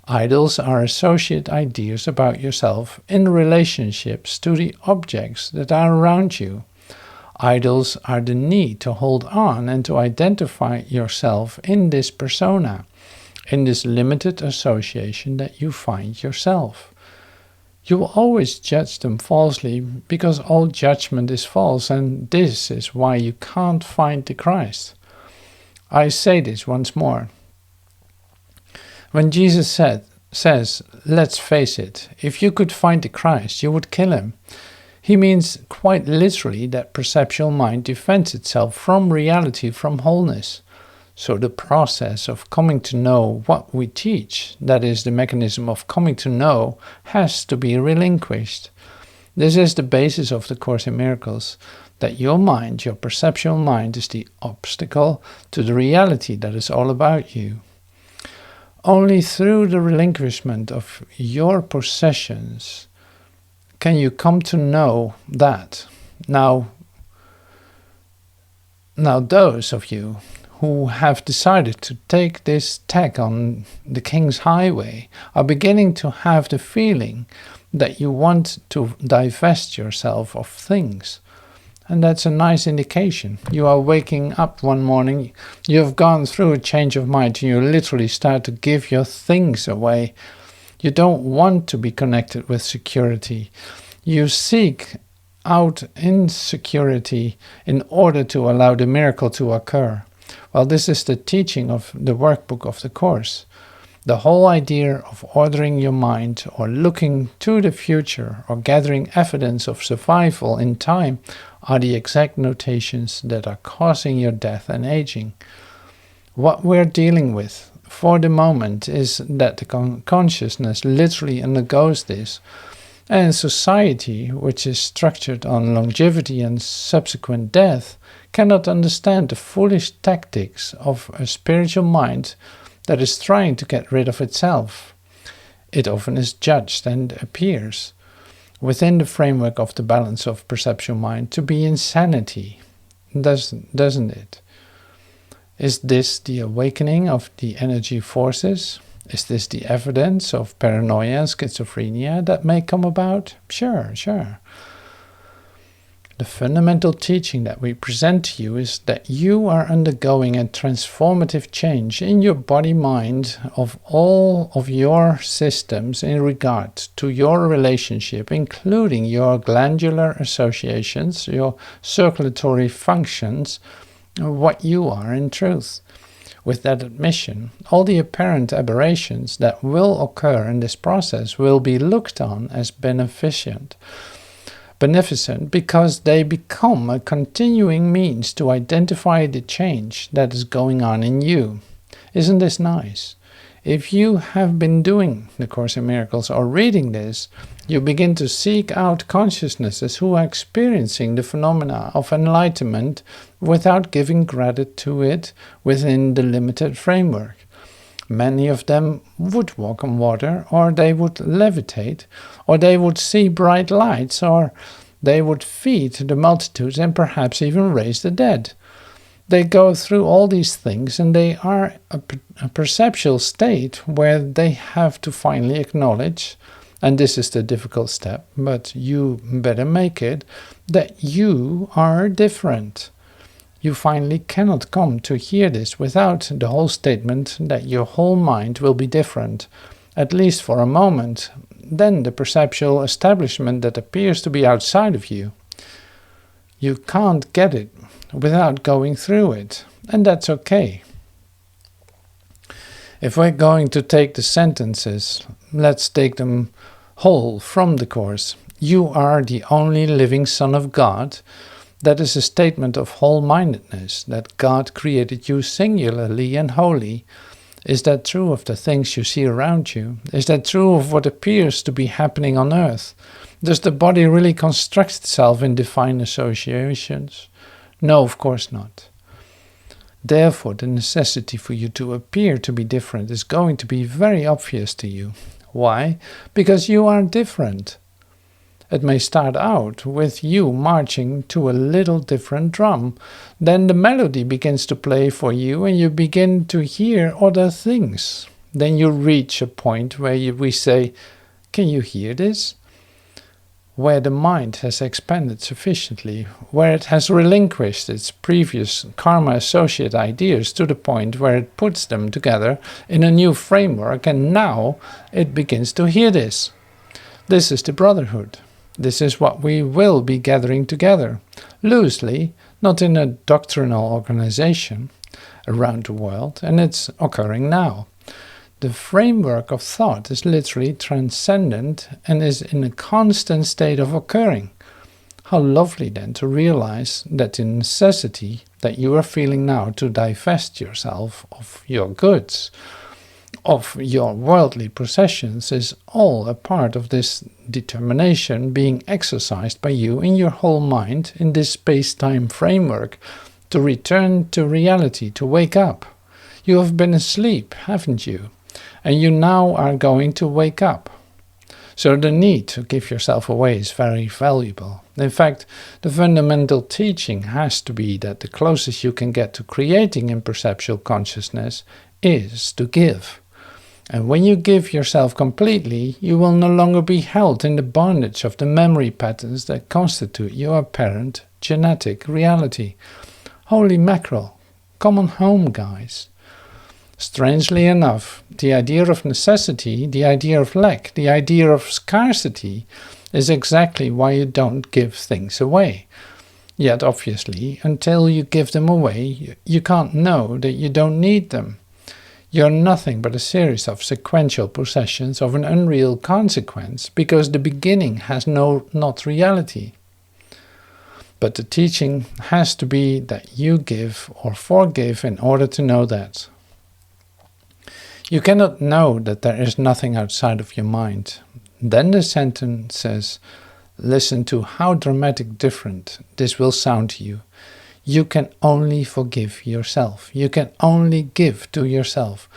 Idols are associate ideas about yourself in relationships to the objects that are around you. Idols are the need to hold on and to identify yourself in this persona, in this limited association that you find yourself. You will always judge them falsely because all judgment is false, and this is why you can't find the Christ. I say this once more. When Jesus says, let's face it, if you could find the Christ, you would kill him. He means quite literally that perceptual mind defends itself from reality, from wholeness. So the process of coming to know what we teach, that is the mechanism of coming to know, has to be relinquished. This is the basis of the Course in Miracles, that your mind, your perceptual mind, is the obstacle to the reality that is all about you. Only through the relinquishment of your possessions can you come to know that. Now those of you who have decided to take this tack on the King's Highway are beginning to have the feeling that you want to divest yourself of things. And that's a nice indication. You are waking up one morning, you have gone through a change of mind, and you literally start to give your things away. You don't want to be connected with security. You seek out insecurity in order to allow the miracle to occur. Well, this is the teaching of the workbook of the Course. The whole idea of ordering your mind or looking to the future or gathering evidence of survival in time are the exact notations that are causing your death and aging. What we're dealing with for the moment is that the consciousness literally undergoes this, and society, which is structured on longevity and subsequent death, cannot understand the foolish tactics of a spiritual mind that is trying to get rid of itself. It often is judged and appears, within the framework of the balance of perceptual mind, to be insanity, doesn't it? Is this the awakening of the energy forces? Is this the evidence of paranoia and schizophrenia that may come about? Sure. The fundamental teaching that we present to you is that you are undergoing a transformative change in your body-mind of all of your systems in regard to your relationship, including your glandular associations, your circulatory functions, what you are in truth. With that admission, all the apparent aberrations that will occur in this process will be looked on as beneficent because they become a continuing means to identify the change that is going on in you. Isn't this nice? If you have been doing the Course in Miracles or reading this, you begin to seek out consciousnesses who are experiencing the phenomena of enlightenment without giving credit to it within the limited framework. Many of them would walk on water, or they would levitate, or they would see bright lights, or they would feed the multitudes and perhaps even raise the dead. They go through all these things, and they are a perceptual state where they have to finally acknowledge, and this is the difficult step, but you better make it, that you are different. You finally cannot come to hear this without the whole statement that your whole mind will be different, at least for a moment, than the perceptual establishment that appears to be outside of you. You can't get it without going through it, and that's okay. If we're going to take the sentences, let's take them whole from the Course. You are the only living Son of God. That is a statement of whole-mindedness, that God created you singularly and wholly. Is that true of the things you see around you? Is that true of what appears to be happening on earth? Does the body really construct itself in defined associations? No, of course not. Therefore, the necessity for you to appear to be different is going to be very obvious to you. Why? Because you are different. It may start out with you marching to a little different drum. Then the melody begins to play for you and you begin to hear other things. Then you reach a point where we say, can you hear this? Where the mind has expanded sufficiently, where it has relinquished its previous karma-associated ideas to the point where it puts them together in a new framework, and now it begins to hear this. This is the brotherhood. This is what we will be gathering together, loosely, not in a doctrinal organization, around the world, and it's occurring now. The framework of thought is literally transcendent and is in a constant state of occurring. How lovely then to realize that the necessity that you are feeling now to divest yourself of your goods, of your worldly possessions, is all a part of this determination being exercised by you in your whole mind in this space-time framework to return to reality, to wake up. You have been asleep, haven't you? And you now are going to wake up. So the need to give yourself away is very valuable. In fact, the fundamental teaching has to be that the closest you can get to creating in perceptual consciousness is to give. And when you give yourself completely, you will no longer be held in the bondage of the memory patterns that constitute your apparent genetic reality. Holy mackerel, come on home, guys. Strangely enough, the idea of necessity, the idea of lack, the idea of scarcity is exactly why you don't give things away. Yet obviously, until you give them away, you can't know that you don't need them. You're nothing but a series of sequential possessions of an unreal consequence, because the beginning has not reality. But the teaching has to be that you give or forgive in order to know that. You cannot know that there is nothing outside of your mind. Then the sentence says, listen to how dramatic different this will sound to you. You can only forgive yourself. You can only give to yourself.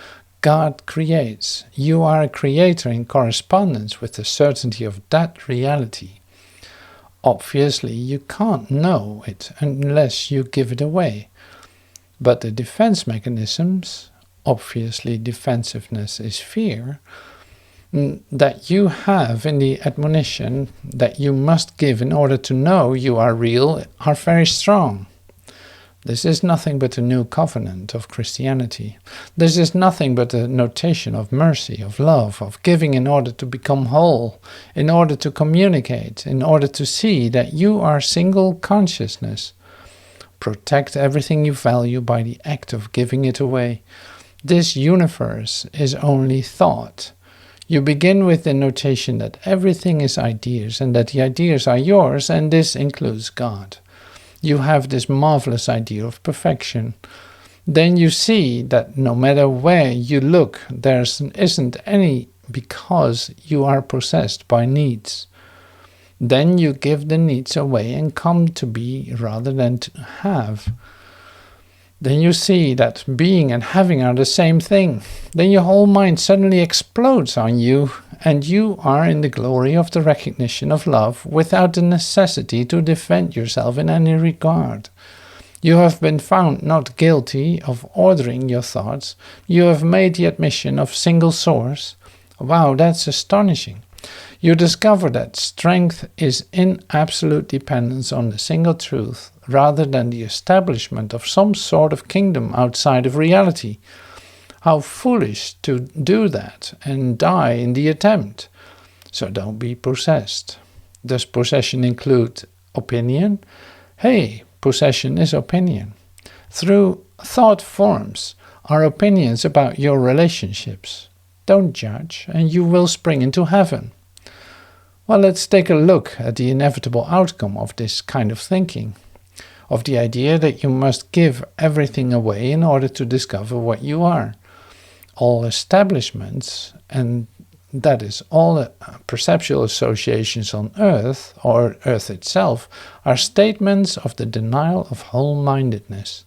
God creates. You are a creator in correspondence with the certainty of that reality. Obviously, you can't know it unless you give it away. But the defense mechanisms, obviously defensiveness is fear, that you have in the admonition that you must give in order to know you are real are very strong. This is nothing but a new covenant of Christianity. This is nothing but a notation of mercy, of love, of giving in order to become whole, in order to communicate, in order to see that you are single consciousness. Protect everything you value by the act of giving it away. This universe is only thought. You begin with the notation that everything is ideas and that the ideas are yours, and this includes God. You have this marvelous idea of perfection. Then you see that no matter where you look, there isn't any, because you are possessed by needs. Then you give the needs away and come to be rather than to have. Then you see that being and having are the same thing. Then your whole mind suddenly explodes on you, and you are in the glory of the recognition of love without the necessity to defend yourself in any regard. You have been found not guilty of ordering your thoughts. You have made the admission of single source. Wow, that's astonishing. You discover that strength is in absolute dependence on the single truth, rather than the establishment of some sort of kingdom outside of reality. How foolish to do that and die in the attempt. So don't be possessed. Does possession include opinion? Hey, possession is opinion. Through thought forms are opinions about your relationships. Don't judge, and you will spring into heaven. Well, let's take a look at the inevitable outcome of this kind of thinking, of the idea that you must give everything away in order to discover what you are. All establishments, and that is all perceptual associations on earth, or earth itself, are statements of the denial of whole-mindedness.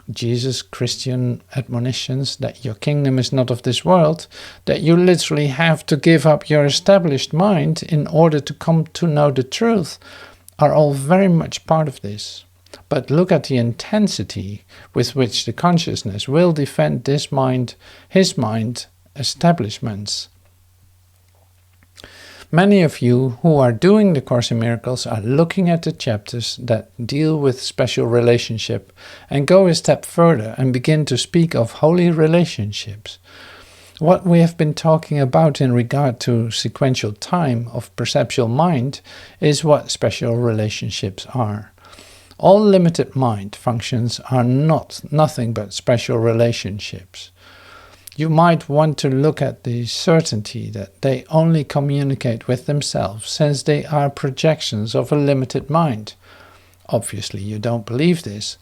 Jesus' Christian admonitions that your kingdom is not of this world, that you literally have to give up your established mind in order to come to know the truth, are all very much part of this. But look at the intensity with which the consciousness will defend this mind, his mind, establishments. Many of you who are doing the Course in Miracles are looking at the chapters that deal with special relationship and go a step further and begin to speak of holy relationships. What we have been talking about in regard to sequential time of perceptual mind is what special relationships are. All limited mind functions are nothing but special relationships. You might want to look at the certainty that they only communicate with themselves, since they are projections of a limited mind. Obviously, you don't believe this.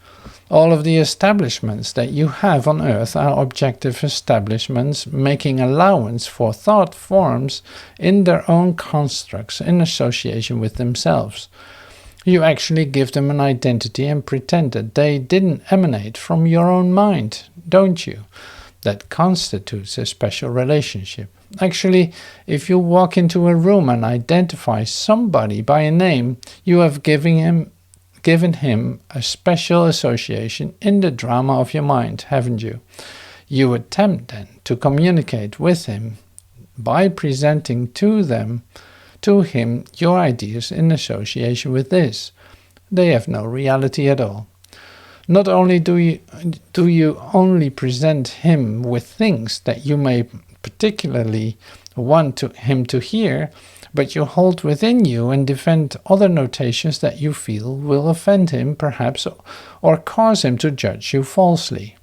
All of the establishments that you have on earth are objective establishments, making allowance for thought forms in their own constructs in association with themselves. You actually give them an identity and pretend that they didn't emanate from your own mind, don't you? That constitutes a special relationship. Actually, if you walk into a room and identify somebody by a name, you have given him a special association in the drama of your mind, haven't you? You attempt then to communicate with him by presenting to him your ideas in association with this. They have no reality at all. Not only do you only present him with things that you may particularly want him to hear, but you hold within you and defend other notations that you feel will offend him, perhaps, or cause him to judge you falsely.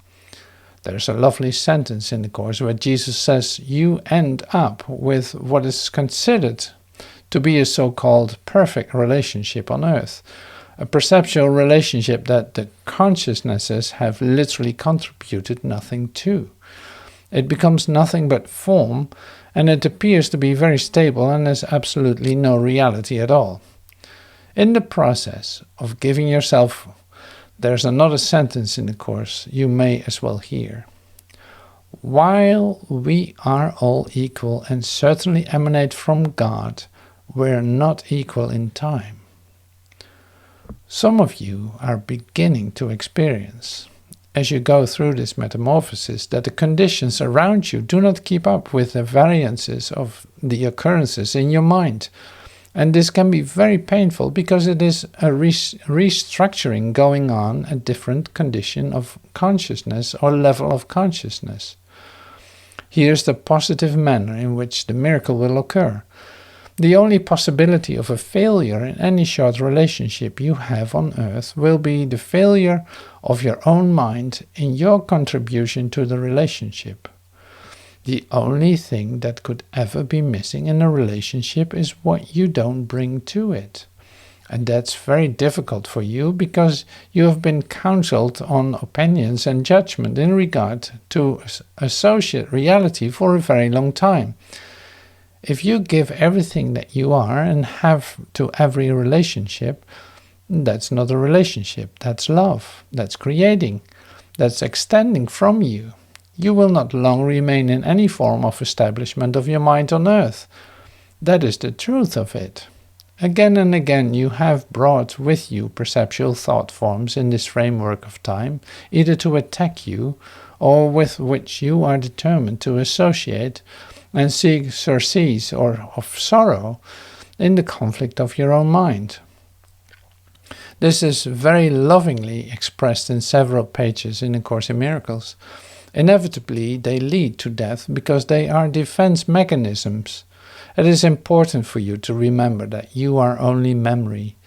There's a lovely sentence in the Course where Jesus says you end up with what is considered to be a so-called perfect relationship on earth, a perceptual relationship that the consciousnesses have literally contributed nothing to. It becomes nothing but form, and it appears to be very stable and has absolutely no reality at all. In the process of giving yourself, there's another sentence in the Course you may as well hear. While we are all equal and certainly emanate from God, we're not equal in time. Some of you are beginning to experience, as you go through this metamorphosis, that the conditions around you do not keep up with the variances of the occurrences in your mind. And this can be very painful because it is a restructuring going on at different condition of consciousness or level of consciousness. Here's the positive manner in which the miracle will occur. The only possibility of a failure in any short relationship you have on earth will be the failure of your own mind in your contribution to the relationship. The only thing that could ever be missing in a relationship is what you don't bring to it. And that's very difficult for you because you have been counseled on opinions and judgment in regard to associate reality for a very long time. If you give everything that you are and have to every relationship, that's not a relationship, that's love, that's creating, that's extending from you. You will not long remain in any form of establishment of your mind on earth. That is the truth of it. Again and again you have brought with you perceptual thought forms in this framework of time, either to attack you or with which you are determined to associate and seek surcease or of sorrow in the conflict of your own mind. This is very lovingly expressed in several pages in A Course in Miracles. Inevitably, they lead to death because they are defense mechanisms. It is important for you to remember that you are only memory.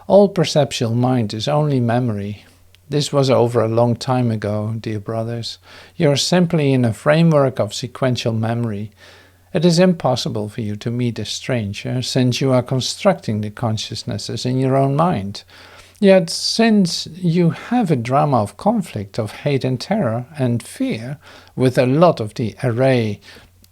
All perceptual mind is only memory. This was over a long time ago, dear brothers. You are simply in a framework of sequential memory. It is impossible for you to meet a stranger, since you are constructing the consciousnesses in your own mind. Yet, since you have a drama of conflict, of hate and terror and fear, with a lot of the array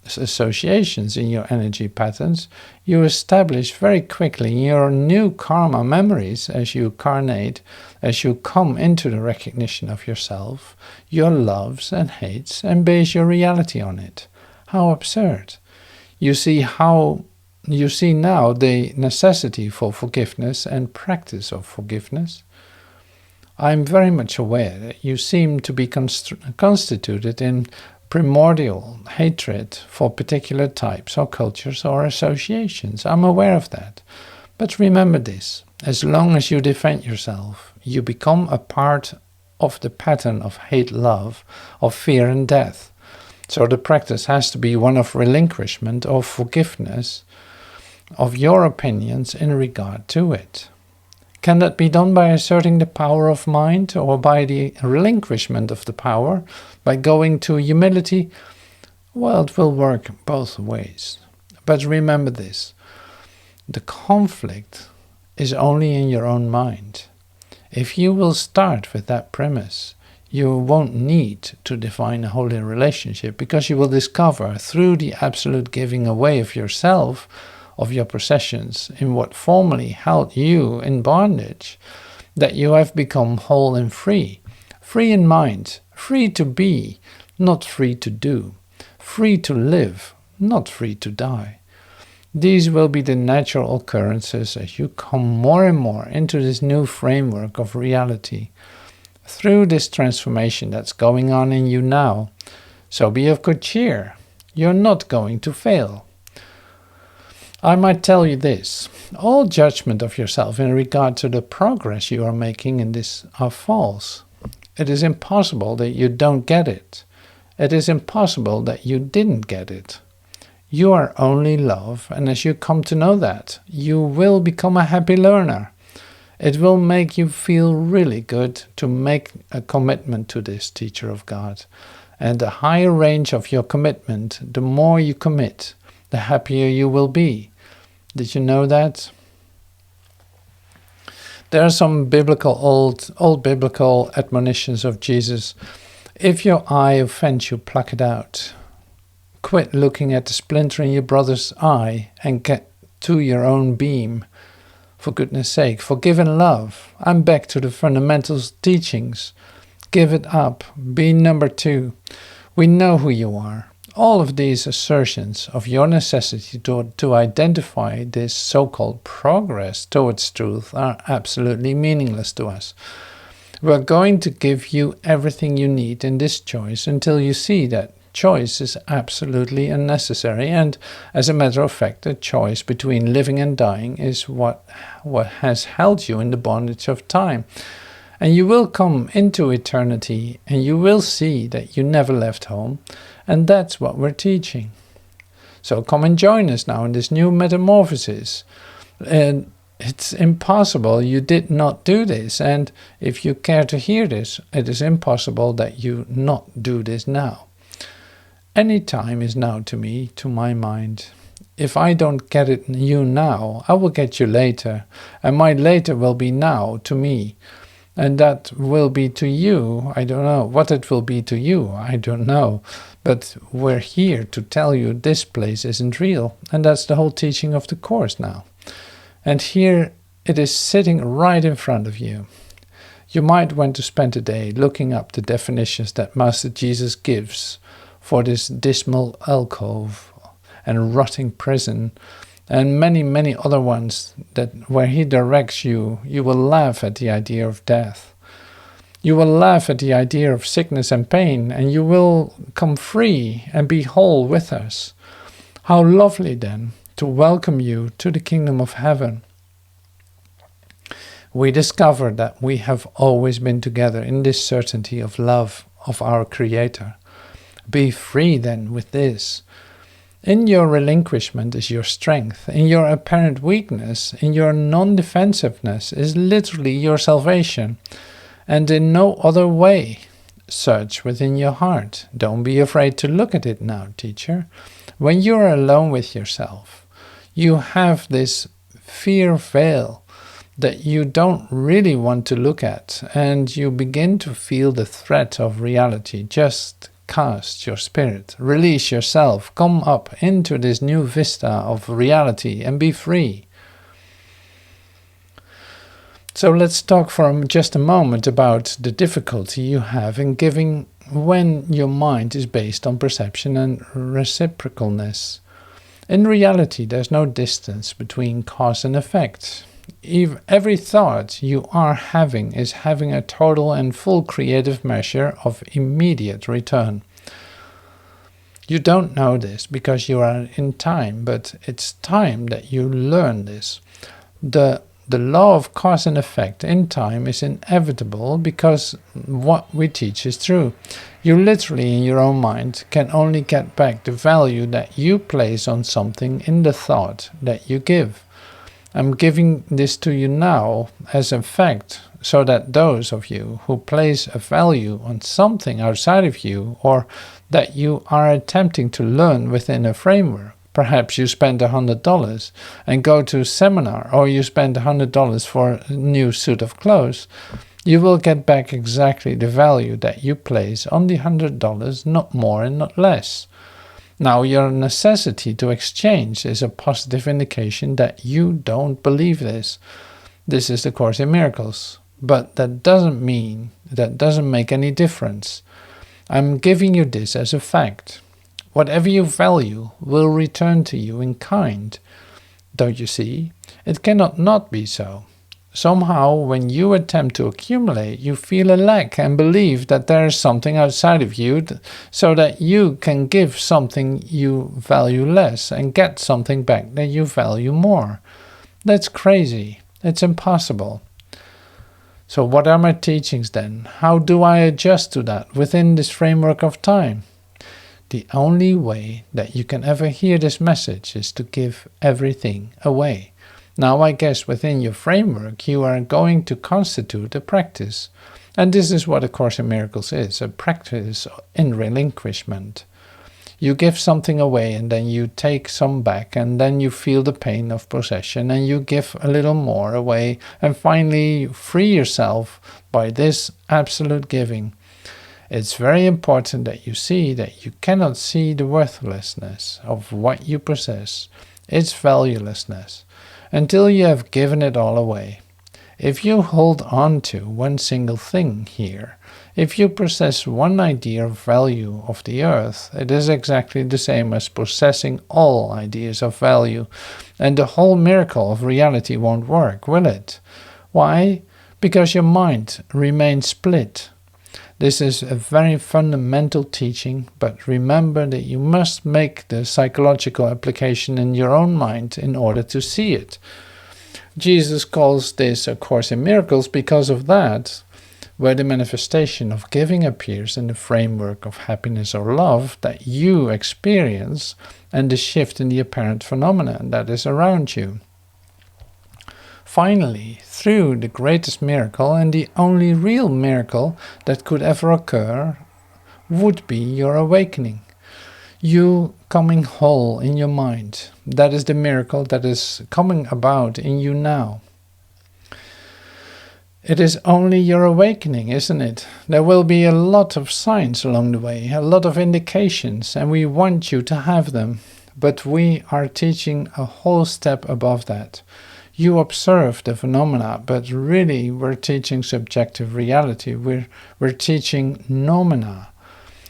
associations in your energy patterns, you establish very quickly your new karma memories as you carnate, as you come into the recognition of yourself, your loves and hates, and base your reality on it. How absurd! You see now the necessity for forgiveness and practice of forgiveness. I am very much aware that you seem to be constituted in primordial hatred for particular types or cultures or associations. I'm aware of that. But remember this, as long as you defend yourself, you become a part of the pattern of hate-love, of fear and death. So the practice has to be one of relinquishment or forgiveness of your opinions in regard to it. Can that be done by asserting the power of mind or by the relinquishment of the power, by going to humility? Well, it will work both ways. But remember this, the conflict is only in your own mind. If you will start with that premise, you won't need to define a holy relationship, because you will discover through the absolute giving away of yourself, of your possessions, in what formerly held you in bondage, that you have become whole and free. Free in mind, free to be, not free to do, free to live, not free to die. These will be the natural occurrences as you come more and more into this new framework of reality, through this transformation that's going on in you now. So be of good cheer. You're not going to fail. I might tell you this, all judgment of yourself in regard to the progress you are making in this are false. It is impossible that you don't get it. It is impossible that you didn't get it. You are only love, and as you come to know that, you will become a happy learner. It will make you feel really good to make a commitment to this teacher of God. And the higher range of your commitment, the more you commit, the happier you will be. Did you know that? There are some biblical old biblical admonitions of Jesus. If your eye offends you, pluck it out. Quit looking at the splinter in your brother's eye and get to your own beam. For goodness sake, forgive and love. I'm back to the fundamentals teachings. Give it up. Be number 2. We know who you are. All of these assertions of your necessity to identify this so-called progress towards truth are absolutely meaningless to us. We're going to give you everything you need in this choice until you see that choice is absolutely unnecessary, and as a matter of fact, the choice between living and dying is what has held you in the bondage of time. And you will come into eternity and you will see that you never left home, and that's what we're teaching. So come and join us now in this new metamorphosis. And it's impossible you did not do this, and if you care to hear this, it is impossible that you not do this now. Any time is now to me, to my mind. If I don't get it you now, I will get you later, and my later will be now to me. And that will be to you, I don't know. What it will be to you, I don't know. But we're here to tell you this place isn't real, and that's the whole teaching of the Course now. And here it is sitting right in front of you. You might want to spend a day looking up the definitions that Master Jesus gives for this dismal alcove and rotting prison, and many other ones that where he directs you, you will laugh at the idea of death. You will laugh at the idea of sickness and pain, and you will come free and be whole with us. How lovely then to welcome you to the kingdom of heaven. We discover that we have always been together in this certainty of love of our Creator. Be free then with this. In your relinquishment is your strength. In your apparent weakness, in your non-defensiveness is literally your salvation. And in no other way. Search within your heart. Don't be afraid to look at it now, teacher. When you are alone with yourself, you have this fear veil that you don't really want to look at, and you begin to feel the threat of reality. Just cast your spirit, release yourself, come up into this new vista of reality and be free. So let's talk for just a moment about the difficulty you have in giving when your mind is based on perception and reciprocalness. In reality, there's no distance between cause and effect. Every thought you are having is having a total and full creative measure of immediate return. You don't know this because you are in time, but it's time that you learn this. The law of cause and effect in time is inevitable because what we teach is true. You literally in your own mind can only get back the value that you place on something in the thought that you give. I'm giving this to you now as a fact, so that those of you who place a value on something outside of you, or that you are attempting to learn within a framework, perhaps you spend $100 and go to a seminar, or you spend $100 for a new suit of clothes, you will get back exactly the value that you place on the $100, not more and not less. Now, your necessity to exchange is a positive indication that you don't believe this. This is the Course in Miracles. But that doesn't make any difference. I'm giving you this as a fact. Whatever you value will return to you in kind. Don't you see? It cannot not be so. Somehow, when you attempt to accumulate, you feel a lack and believe that there is something outside of you so that you can give something you value less and get something back that you value more. That's crazy. It's impossible. So what are my teachings then? How do I adjust to that within this framework of time? The only way that you can ever hear this message is to give everything away. Now I guess within your framework you are going to constitute a practice. And this is what A Course in Miracles is, a practice in relinquishment. You give something away and then you take some back, and then you feel the pain of possession and you give a little more away, and finally you free yourself by this absolute giving. It's very important that you see that you cannot see the worthlessness of what you possess, its valuelessness, until you have given it all away. If you hold on to one single thing here, if you possess one idea of value of the earth, it is exactly the same as possessing all ideas of value, and the whole miracle of reality won't work, will it? Why? Because your mind remains split. This is a very fundamental teaching, but remember that you must make the psychological application in your own mind in order to see it. Jesus calls this A Course in Miracles because of that, where the manifestation of giving appears in the framework of happiness or love that you experience and the shift in the apparent phenomena that is around you. Finally, through the greatest miracle and the only real miracle that could ever occur would be your awakening. You coming whole in your mind. That is the miracle that is coming about in you now. It is only your awakening, isn't it? There will be a lot of signs along the way, a lot of indications, and we want you to have them. But we are teaching a whole step above that. You observe the phenomena, but really we're teaching subjective reality. We're teaching noumena.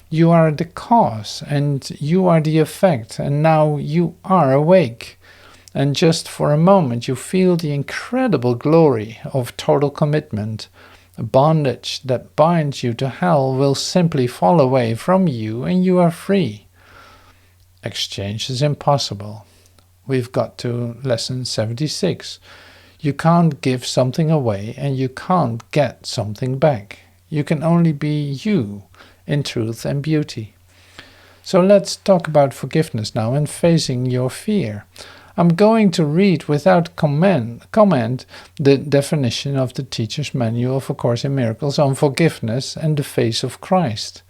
You are the cause, and you are the effect, and now you are awake. And just for a moment you feel the incredible glory of total commitment. A bondage that binds you to hell will simply fall away from you, and you are free. Exchange is impossible. We've got to lesson 76. You can't give something away, and you can't get something back. You can only be you in truth and beauty. So let's talk about forgiveness now and facing your fear. I'm going to read without comment the definition of the Teacher's Manual of A Course in Miracles on forgiveness and the face of Christ.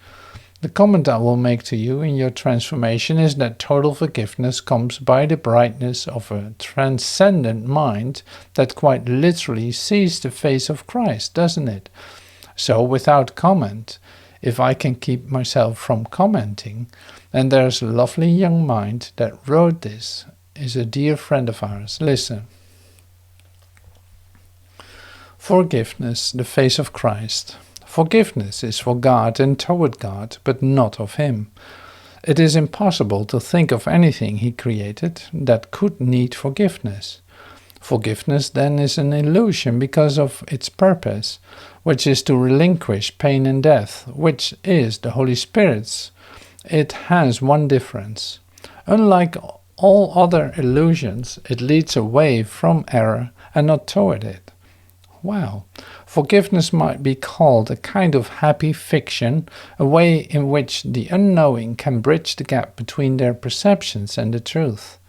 The comment I will make to you in your transformation is that total forgiveness comes by the brightness of a transcendent mind that quite literally sees the face of Christ, doesn't it? So without comment, if I can keep myself from commenting, and there's a lovely young mind that wrote this, is a dear friend of ours. Listen. Forgiveness, the face of Christ. Forgiveness is for God and toward God, but not of Him. It is impossible to think of anything He created that could need forgiveness. Forgiveness then is an illusion because of its purpose, which is to relinquish pain and death, which is the Holy Spirit's. It has one difference. Unlike all other illusions, it leads away from error and not toward it. Wow. Forgiveness might be called a kind of happy fiction, a way in which the unknowing can bridge the gap between their perceptions and the truth.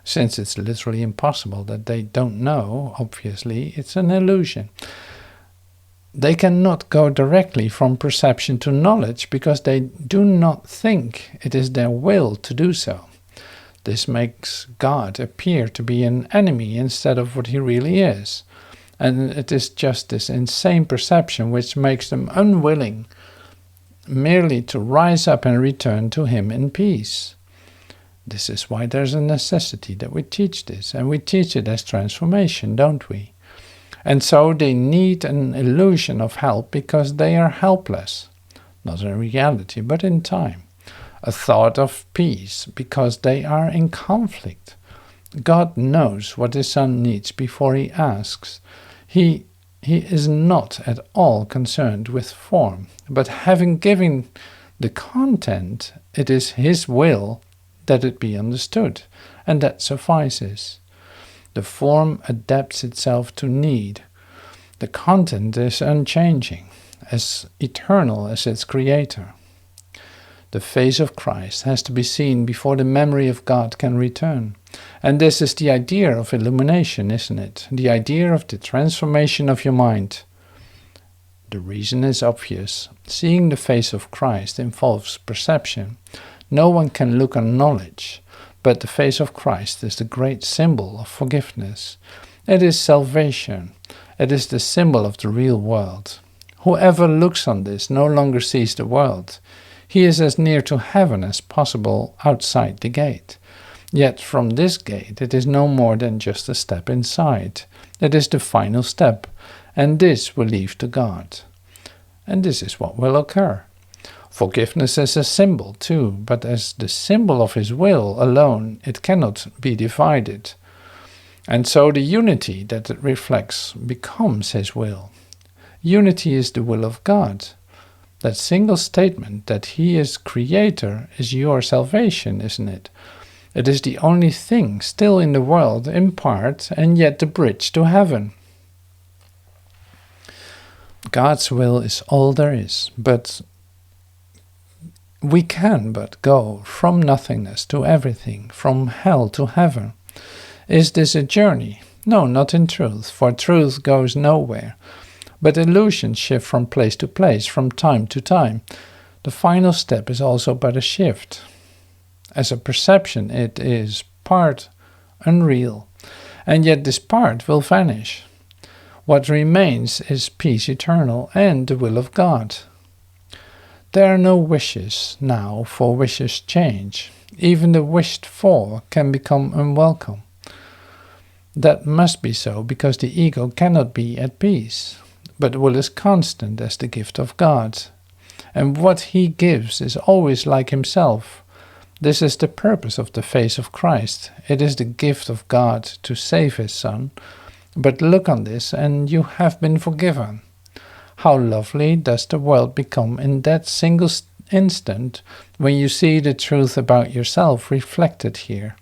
Since it's literally impossible that they don't know, obviously, it's an illusion. They cannot go directly from perception to knowledge because they do not think it is their will to do so. This makes God appear to be an enemy instead of what He really is. And it is just this insane perception which makes them unwilling merely to rise up and return to Him in peace. This is why there's a necessity that we teach this, and we teach it as transformation, don't we? And so they need an illusion of help because they are helpless, not in reality, but in time. A thought of peace because they are in conflict. God knows what His Son needs before He asks. He is not at all concerned with form, but having given the content, it is His will that it be understood, and that suffices. The form adapts itself to need. The content is unchanging, as eternal as its creator. The face of Christ has to be seen before the memory of God can return. And this is the idea of illumination, isn't it? The idea of the transformation of your mind. The reason is obvious. Seeing the face of Christ involves perception. No one can look on knowledge, but the face of Christ is the great symbol of forgiveness. It is salvation. It is the symbol of the real world. Whoever looks on this no longer sees the world. He is as near to heaven as possible outside the gate. Yet from this gate it is no more than just a step inside. It is the final step, and this will lead to God. And this is what will occur. Forgiveness is a symbol too, but as the symbol of his will alone, it cannot be divided. And so the unity that it reflects becomes his will. Unity is the will of God. That single statement that he is creator is your salvation, isn't it? It is the only thing still in the world in part, and yet the bridge to heaven. God's will is all there is, but we can but go from nothingness to everything, from hell to heaven. Is this a journey? No, not in truth, for truth goes nowhere. But illusions shift from place to place, from time to time. The final step is also but a shift. As a perception, it is part unreal, and yet this part will vanish. What remains is peace eternal and the will of God. There are no wishes now, for wishes change. Even the wished for can become unwelcome. That must be so, because the ego cannot be at peace. But will is constant as the gift of God. And what he gives is always like himself. This is the purpose of the face of Christ. It is the gift of God to save his Son. But look on this, and you have been forgiven. How lovely does the world become in that single instant when you see the truth about yourself reflected here.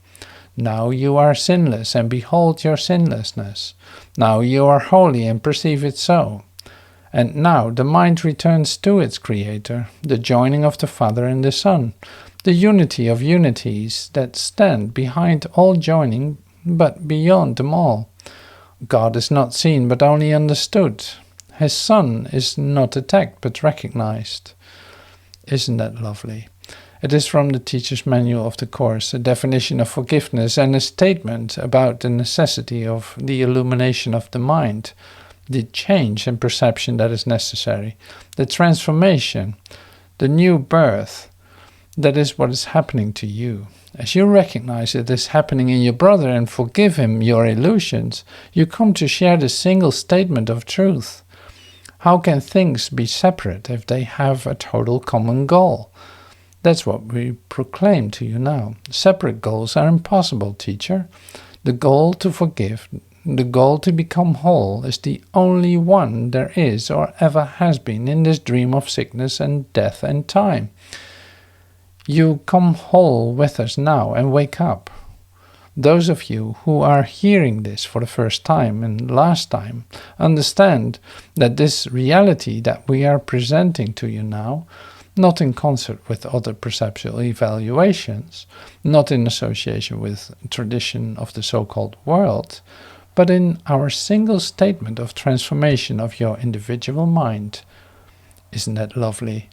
Now you are sinless, and behold your sinlessness. Now you are holy, and perceive it so. And now the mind returns to its Creator, the joining of the Father and the Son, the unity of unities that stand behind all joining, but beyond them all. God is not seen, but only understood. His Son is not attacked, but recognized. Isn't that lovely? It is from the Teacher's Manual of the Course, a definition of forgiveness and a statement about the necessity of the illumination of the mind, the change in perception that is necessary, the transformation, the new birth. That is what is happening to you. As you recognize it is happening in your brother and forgive him your illusions, you come to share the single statement of truth. How can things be separate if they have a total common goal? That's what we proclaim to you now. Separate goals are impossible, teacher. The goal to forgive, the goal to become whole, is the only one there is or ever has been in this dream of sickness and death and time. You come whole with us now and wake up. Those of you who are hearing this for the first time and last time understand that this reality that we are presenting to you now, not in concert with other perceptual evaluations, not in association with tradition of the so-called world, but in our single statement of transformation of your individual mind. Isn't that lovely?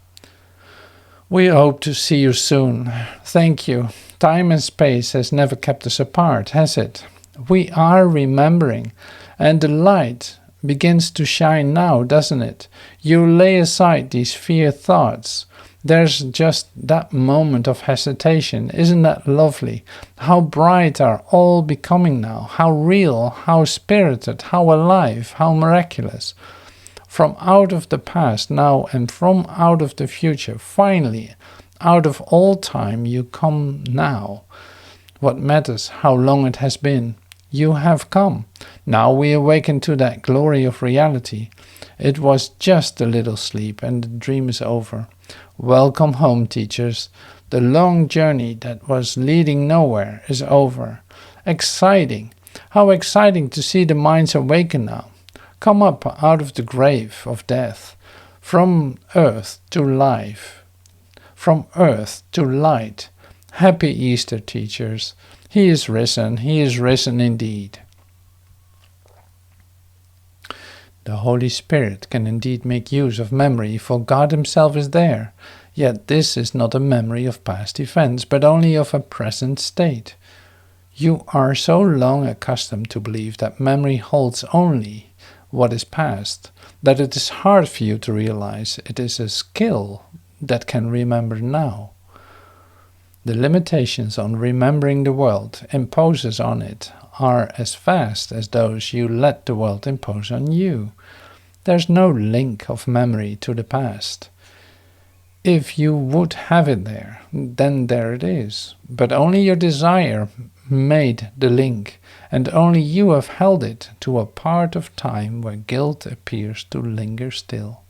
We hope to see you soon. Thank you. Time and space has never kept us apart, has it? We are remembering, and the light begins to shine now, doesn't it? You lay aside these fear thoughts. There's just that moment of hesitation. Isn't that lovely? How bright are all becoming now, how real, how spirited, how alive, how miraculous. From out of the past now and from out of the future, finally, out of all time you come now. What matters how long it has been? You have come. Now we awaken to that glory of reality. It was just a little sleep and the dream is over. Welcome home, teachers. The long journey that was leading nowhere is over. Exciting. How exciting to see the minds awaken now. Come up out of the grave of death, from earth to life, from earth to light. Happy Easter, teachers. He is risen indeed. The Holy Spirit can indeed make use of memory, for God himself is there. Yet this is not a memory of past events, but only of a present state. You are so long accustomed to believe that memory holds only what is past, that it is hard for you to realize it is a skill that can remember now. The limitations on remembering the world imposes on it are as vast as those you let the world impose on you. There's no link of memory to the past. If you would have it there, then there it is. But only your desire made the link, and only you have held it to a part of time where guilt appears to linger still.